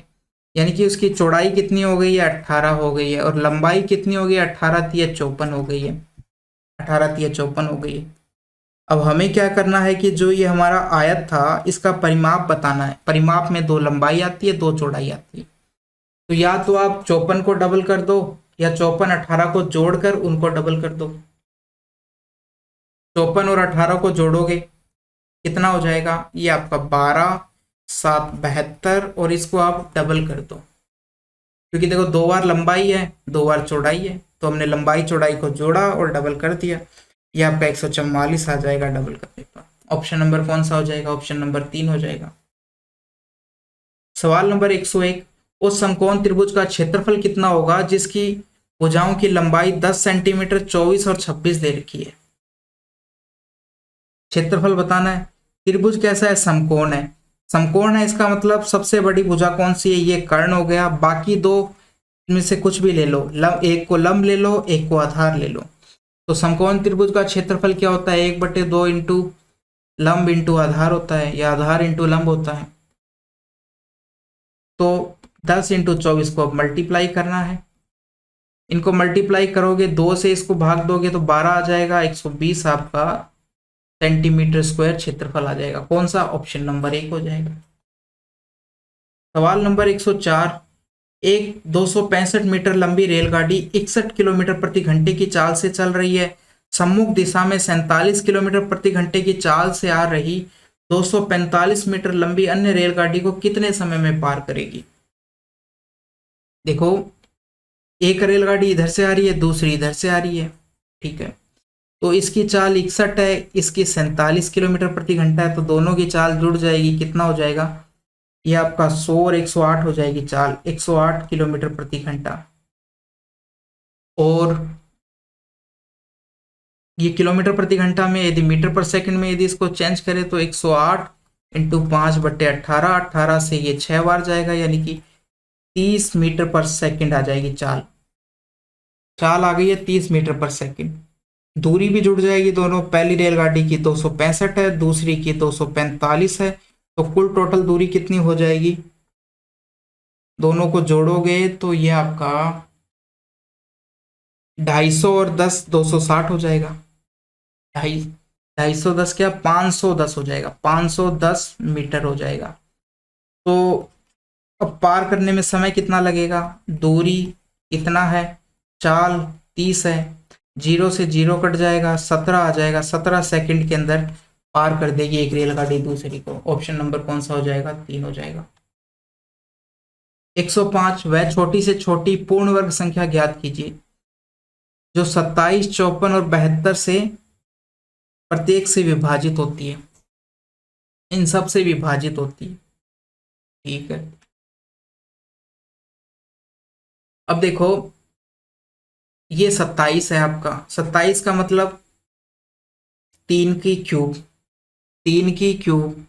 यानी कि उसकी चौड़ाई कितनी हो गई है, 18 हो गई है, और लंबाई कितनी हो गई है, 18 × 54 हो गई है, 18 × 54 हो गई है। अब हमें क्या करना है कि जो ये हमारा आयत था इसका परिमाप बताना है, परिमाप में 2 लंबाई आती है, 2 चौड़ाई आती है, तो या तो आप 54 को डबल कर दो, या 54 18 को जोड़कर उनको डबल कर दो। 54 और 18 को जोड़ोगे कितना हो जाएगा, ये आपका 12 7 72, और इसको आप डबल कर दो, क्योंकि देखो 2 बार लंबाई है 2 बार चौड़ाई है, तो हमने लंबाई चौड़ाई को जोड़ा और डबल कर दिया, ये आपका 144 आ जाएगा डबल करने पर। ऑप्शन नंबर कौन सा हो जाएगा, ऑप्शन नंबर 3 हो जाएगा। सवाल नंबर 101, उस समकोण त्रिभुज का क्षेत्रफल कितना होगा जिसकी भुजाओं की लंबाई 10 सेंटीमीटर, 24 और 26 दे रखी है। क्षेत्रफल बताना है। त्रिभुज कैसा है, समकोण है, समकोण है इसका मतलब सबसे बड़ी भुजा कौन सी है, ये कर्ण हो गया, बाकी 2 में से कुछ भी ले लो, एक को लंब ले लो, एक को आधार ले लो। तो समकोण त्रिभुज का क्षेत्रफल क्या होता है, 1/2 इंटू लंब इंटू आधार होता है, या आधार इंटू लंब होता है। तो 10 इंटू 24 को अब मल्टीप्लाई करना है, इनको मल्टीप्लाई करोगे 2 से इसको भाग दोगे तो 12 आ जाएगा, 120 आपका सेंटीमीटर स्क्वायर क्षेत्रफल आ जाएगा। कौन सा, ऑप्शन नंबर 1 हो जाएगा। सवाल नंबर 104, एक 265 मीटर लंबी रेलगाड़ी 61 किलोमीटर प्रति घंटे की चाल से चल रही है, सम्मुख दिशा में 47 किलोमीटर प्रति घंटे की चाल से आ रही 245 मीटर लंबी अन्य रेलगाड़ी को कितने समय में पार करेगी। देखो एक रेलगाड़ी इधर से आ रही है, दूसरी इधर से आ रही है, ठीक है, तो इसकी चाल 61 है, इसकी 47 किलोमीटर प्रति घंटा है, तो दोनों की चाल जुड़ जाएगी, कितना हो जाएगा, ये आपका 100 और 108 हो जाएगी चाल, 108 किलोमीटर प्रति घंटा। और ये किलोमीटर प्रति घंटा में, यदि मीटर पर सेकंड में यदि इसको चेंज करें तो 108 इंटू 5/18, 18 से ये 6 बार जाएगा, यानी कि 30 मीटर पर सेकंड आ जाएगी चाल। चाल आ गई है 30 मीटर पर सेकंड। दूरी भी जुड़ जाएगी दोनों, पहली रेलगाड़ी की 265 है, दूसरी की 245 है, तो कुल टोटल दूरी कितनी हो जाएगी, दोनों को जोड़ोगे तो ये आपका 250 और 10 260 हो जाएगा। 250 क्या 510 हो जाएगा, 510 मीटर हो जाएगा। तो अब पार करने में समय कितना लगेगा, दूरी इतना है, चाल 30 है, 0 से 0 कट जाएगा, 17 आ जाएगा, 17 सेकंड के अंदर पार कर देगी एक रेलगाड़ी दूसरी को। ऑप्शन नंबर कौन सा हो जाएगा, 3 हो जाएगा। 105, वह छोटी से छोटी पूर्ण वर्ग संख्या ज्ञात कीजिए जो 27, 54 और 72 से प्रत्येक से विभाजित होती है। इन सब से विभाजित होती है, ठीक है। अब देखो ये 27 है आपका, 27 का मतलब 3 की क्यूब, 3 की क्यूब,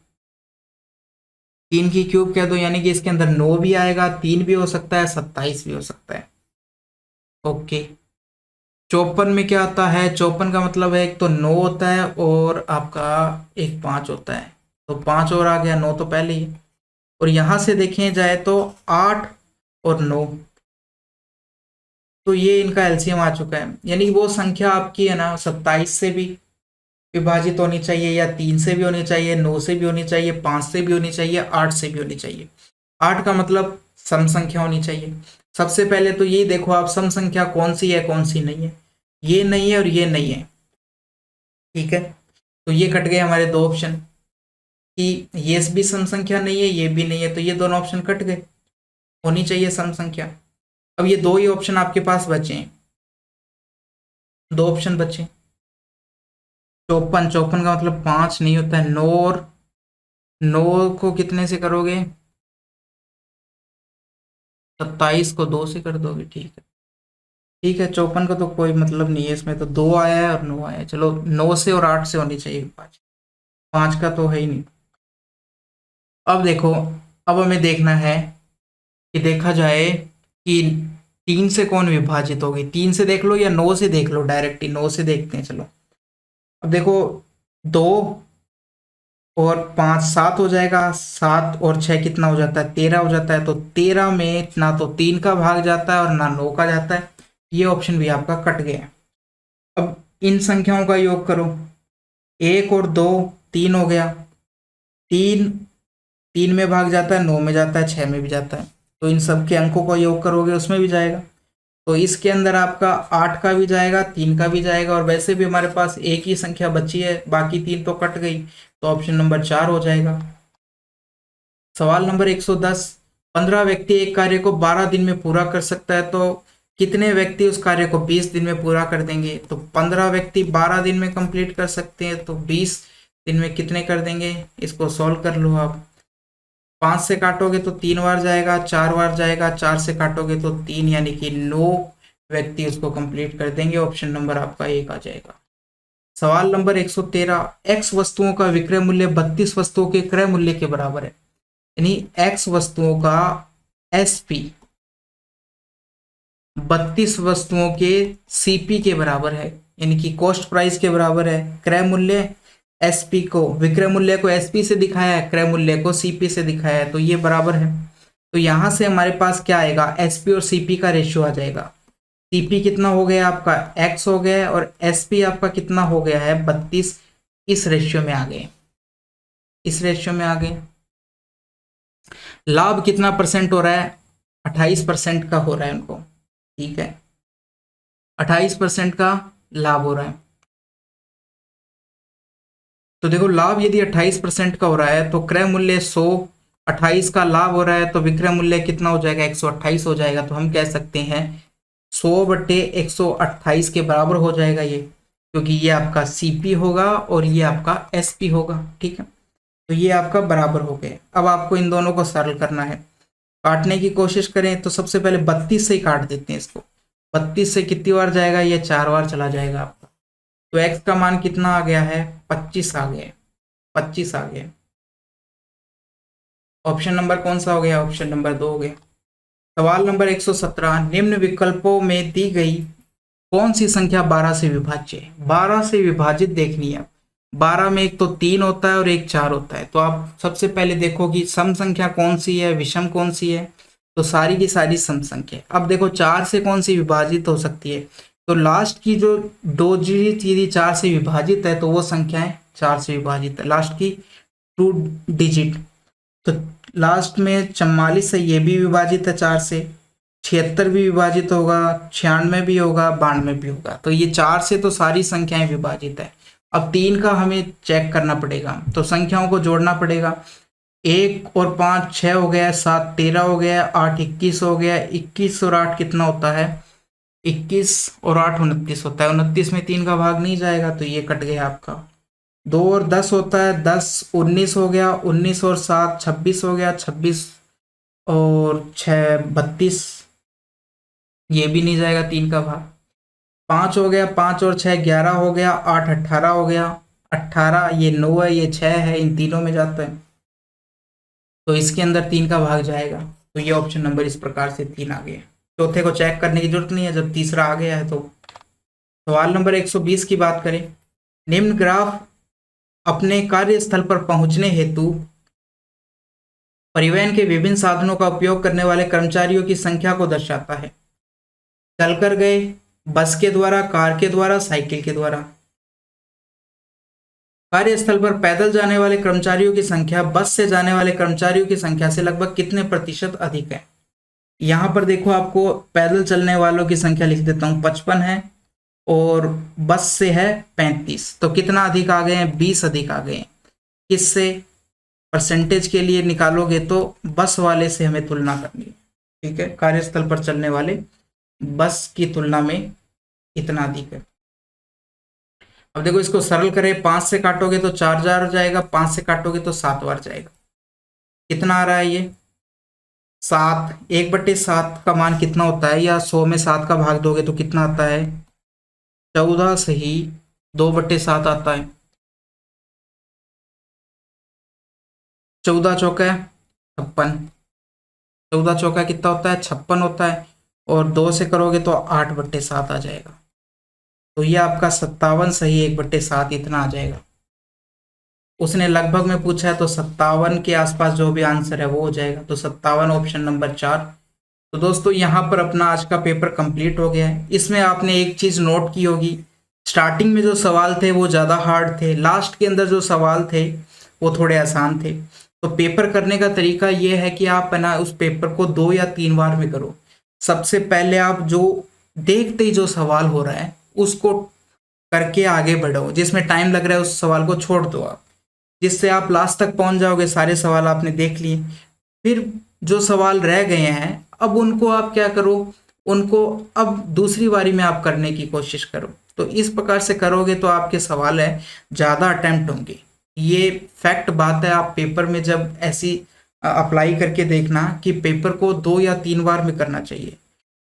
3 की क्यूब कह दो, यानी कि इसके अंदर 9 भी आएगा, 3 भी हो सकता है, 27 भी हो सकता है। ओके। 54 में क्या आता है, 54 का मतलब है एक तो 9 होता है और आपका एक 5 होता है, तो 5 और आ गया, 9 तो पहले ही। और यहां से देखें जाए तो 8 और 9, तो ये इनका एलसीएम आ चुका है, यानी कि वो संख्या आपकी है ना 27 से भी विभाजित होनी चाहिए, या 3 से भी होनी चाहिए, 9 से भी होनी चाहिए, 5 से भी होनी चाहिए, 8 से भी होनी चाहिए। 8 का मतलब सम संख्या होनी चाहिए। सबसे पहले तो ये देखो आप सम संख्या कौन सी है कौन सी नहीं है, ये नहीं है और ये नहीं है, ठीक है। तो ये कट गए हमारे दो ऑप्शन, कि ये भी सम संख्या नहीं है, ये भी नहीं है, तो ये दोनों ऑप्शन कट गए, होनी चाहिए सम संख्या। अब ये दो ही ऑप्शन आपके पास बचे हैं, दो ऑप्शन बचे। 54, 54 का मतलब 5 नहीं होता है, 9 और 9 को कितने से करोगे, 27 को 2 से कर दोगे, ठीक है। ठीक है, 54 का तो कोई मतलब नहीं है इसमें, तो 2 आया है और 9 आया है, चलो 9 से और 8 से होनी चाहिए 5, 5 का तो है ही नहीं। अब देखो, अब हमें देखना है कि देखा जाए कि 3 से कौन विभाजित होगी, 3 से देख लो या 9 से देख लो, डायरेक्ट ही 9 से देखते हैं, चलो। अब देखो 2 और 5 7 हो जाएगा, 7 और 6 कितना हो जाता है, 13 हो जाता है, तो 13 में ना तो 3 का भाग जाता है और ना 9 का जाता है, ये ऑप्शन भी आपका कट गया। अब इन संख्याओं का योग करो, 1 और 2 3 हो गया, 3 3 में भाग जाता है, 9 में जाता है, 6 में भी जाता है, तो इन सब के अंकों का योग करोगे उसमें भी जाएगा, तो इसके अंदर आपका 8 का भी जाएगा, 3 का भी जाएगा, और वैसे भी हमारे पास एक ही संख्या बची है, बाकी 3 तो कट गई, तो ऑप्शन नंबर 4 हो जाएगा। सवाल नंबर 110, 15 व्यक्ति एक कार्य को 12 दिन में पूरा कर सकता है, तो कितने व्यक्ति उस कार्य को 20 दिन में पूरा कर देंगे। तो 15 व्यक्ति 12 दिन में कंप्लीट कर सकते हैं, तो 20 दिन में कितने कर देंगे, इसको सॉल्व कर लो आप। 5 से काटोगे तो 3 बार जाएगा, 4 बार जाएगा, 4 से काटोगे तो 3, यानी कि 9 व्यक्ति उसको कंप्लीट कर देंगे, ऑप्शन नंबर आपका 1 आ जाएगा। सवाल नंबर 113, एक्स वस्तुओं का विक्रय मूल्य 32 वस्तुओं के क्रय मूल्य के बराबर है, यानी एक्स वस्तुओं का एसपी 32 वस्तुओं के सीपी के बराबर है, यानी कि कॉस्ट प्राइस के बराबर है। क्रय मूल्य एसपी को, विक्रय मूल्य को एसपी से दिखाया है, क्रय मूल्य को सीपी से दिखाया है, तो ये बराबर है। तो यहां से हमारे पास क्या आएगा, एसपी और सीपी का रेशियो आ जाएगा। सीपी कितना हो गया आपका, एक्स हो गया, और एसपी आपका कितना हो गया है, 32, इस रेशियो में आ गए, इस रेशियो में आ गए। लाभ कितना परसेंट हो रहा है, 28% का हो रहा है उनको, ठीक है, 28% का लाभ हो रहा है। तो देखो लाभ यदि 28% का हो रहा है, तो क्रय मूल्य 100, 28 का लाभ हो रहा है, तो विक्रय मूल्य कितना हो जाएगा, 128 हो जाएगा। तो हम कह सकते हैं 100/128 के बराबर हो जाएगा ये, क्योंकि ये आपका सीपी होगा और ये आपका एसपी होगा, ठीक है। तो ये आपका बराबर हो गए। अब आपको इन दोनों को सरल करना है, काटने की कोशिश करें तो सबसे पहले 32 से ही काट देते हैं इसको। 32 से कितनी बार जाएगा, ये 4 बार चला जाएगा आपका, तो x का मान कितना आ गया है, 25 आ गया, 25 आ गया। ऑप्शन नंबर कौन सा हो गया, ऑप्शन नंबर 2 हो गया। सवाल नंबर 117, निम्न विकल्पों में दी गई कौन सी संख्या 12 से विभाज्य है। 12 से विभाजित देखनी है। 12 में एक तो 3 होता है और एक 4 होता है, तो आप सबसे पहले देखो कि सम संख्या कौन सी है, विषम कौन सी है, तो सारी की सारी सम संख्या। अब देखो 4 से कौन सी विभाजित हो सकती है, तो लास्ट की जो 2 डिजिट यदि 4 से विभाजित है तो वो संख्याएं 4 से विभाजित है, लास्ट की 2 डिजिट। तो लास्ट में 44 है, ये भी विभाजित है 4 से, 76 भी विभाजित होगा, 96 भी होगा, 92 भी होगा। तो ये 4 से तो सारी संख्याएं विभाजित है। अब 3 का हमें चेक करना पड़ेगा, तो संख्याओं को जोड़ना पड़ेगा। 1 और 5 6 हो गया, 7 13 हो गया, 8 21 हो गया, 21 और 8 कितना होता है, 21 और 8 29 होता है। 29 में 3 का भाग नहीं जाएगा, तो ये कट गया आपका। 2 और 10 होता है, 10 19 हो गया, 19 और 7 26 हो गया, 26 और 6 32, ये भी नहीं जाएगा 3 का भाग। 5 हो गया, 5 और 6 11 हो गया, 8 18 हो गया, 18 ये 9 है, ये 6 है, इन तीनों में जाता है, तो इसके अंदर 3 का भाग जाएगा। तो ये ऑप्शन नंबर इस प्रकार से 3 आ गया। चौथे को चेक करने की जरूरत नहीं है, जब तीसरा आ गया है तो। सवाल नंबर 120 की बात करें, निम्न ग्राफ अपने कार्यस्थल पर पहुंचने हेतु परिवहन के विभिन्न साधनों का उपयोग करने वाले कर्मचारियों की संख्या को दर्शाता है। चलकर गए, बस के द्वारा, कार के द्वारा, साइकिल के द्वारा। कार्यस्थल पर पैदल जाने वाले कर्मचारियों की संख्या बस से जाने वाले कर्मचारियों की संख्या से लगभग कितने प्रतिशत अधिक है। यहां पर देखो, आपको पैदल चलने वालों की संख्या लिख देता हूं, 55 है, और बस से है 35, तो कितना अधिक आ गए हैं, 20 अधिक आ गए हैं। किससे, परसेंटेज के लिए निकालोगे तो बस वाले से हमें तुलना करनी है, ठीक है। कार्यस्थल पर चलने वाले बस की तुलना में इतना अधिक है। अब देखो, इसको सरल करें, 5 से काटोगे तो 4 जाएगा, 5 से काटोगे तो 7 बार जाएगा। कितना आ रहा है ये, 7। 1/7 का मान कितना होता है, या 100 में 7 का भाग दोगे तो कितना आता है, 14 से ही 2/7 आता है। 14 चौका 56, 14 चौका कितना होता है, 56 होता है, और 2 से करोगे तो 8/7 आ जाएगा। तो ये आपका 57 सही 1/7 इतना आ जाएगा। उसने लगभग में पूछा है, तो 57 के आसपास जो भी आंसर है वो हो जाएगा। तो 57 ऑप्शन नंबर 4। तो दोस्तों, यहाँ पर अपना आज का पेपर कंप्लीट हो गया है। इसमें आपने एक चीज नोट की होगी, स्टार्टिंग में जो सवाल थे वो ज़्यादा हार्ड थे, लास्ट के अंदर जो सवाल थे वो थोड़े आसान थे। तो पेपर करने का तरीका ये है कि आप है ना, उस पेपर को 2 या 3 बार में करो। सबसे पहले आप जो देखते ही जो सवाल हो रहा है उसको करके आगे बढ़ो, जिसमें टाइम लग रहा है उस सवाल को छोड़ दो आप, जिससे आप लास्ट तक पहुंच जाओगे। सारे सवाल आपने देख लिए, फिर जो सवाल रह गए हैं अब उनको आप क्या करो, उनको अब दूसरी बारी में आप करने की कोशिश करो। तो इस प्रकार से करोगे तो आपके सवाल है ज़्यादा अटेम्प्ट होंगे। ये फैक्ट बात है। आप पेपर में जब ऐसी अप्लाई करके देखना कि पेपर को 2 या 3 बार में करना चाहिए।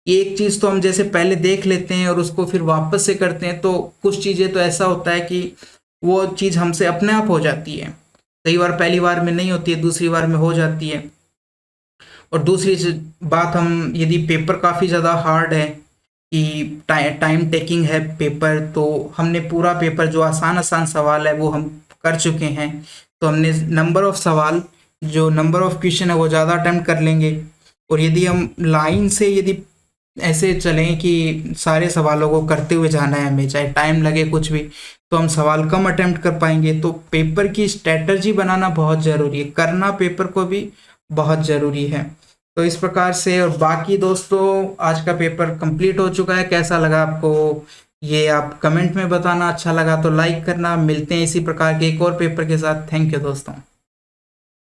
एक चीज़ तो हम जैसे पहले देख लेते हैं और उसको फिर वापस से करते हैं, तो कुछ चीज़ें तो ऐसा होता है कि वो चीज़ हमसे अपने आप हो जाती है। कई बार पहली बार में नहीं होती है, दूसरी बार में हो जाती है। और दूसरी बात, हम यदि पेपर काफ़ी ज़्यादा हार्ड है कि टाइम टेकिंग है पेपर, तो हमने पूरा पेपर जो आसान आसान सवाल है वो हम कर चुके हैं, तो हमने नंबर ऑफ सवाल, जो नंबर ऑफ क्वेश्चन है वो ज़्यादा अटेम्प्ट कर लेंगे। और यदि हम लाइन से यदि ऐसे चलें कि सारे सवालों को करते हुए जाना है हमें, चाहे टाइम लगे कुछ भी, तो हम सवाल कम अटेम्प्ट कर पाएंगे। तो पेपर की स्ट्रेटजी बनाना बहुत ज़रूरी है, करना पेपर को भी बहुत ज़रूरी है। तो इस प्रकार से, और बाकी दोस्तों आज का पेपर कंप्लीट हो चुका है। कैसा लगा आपको ये आप कमेंट में बताना, अच्छा लगा तो लाइक करना। मिलते हैं इसी प्रकार के एक और पेपर के साथ। थैंक यू दोस्तों।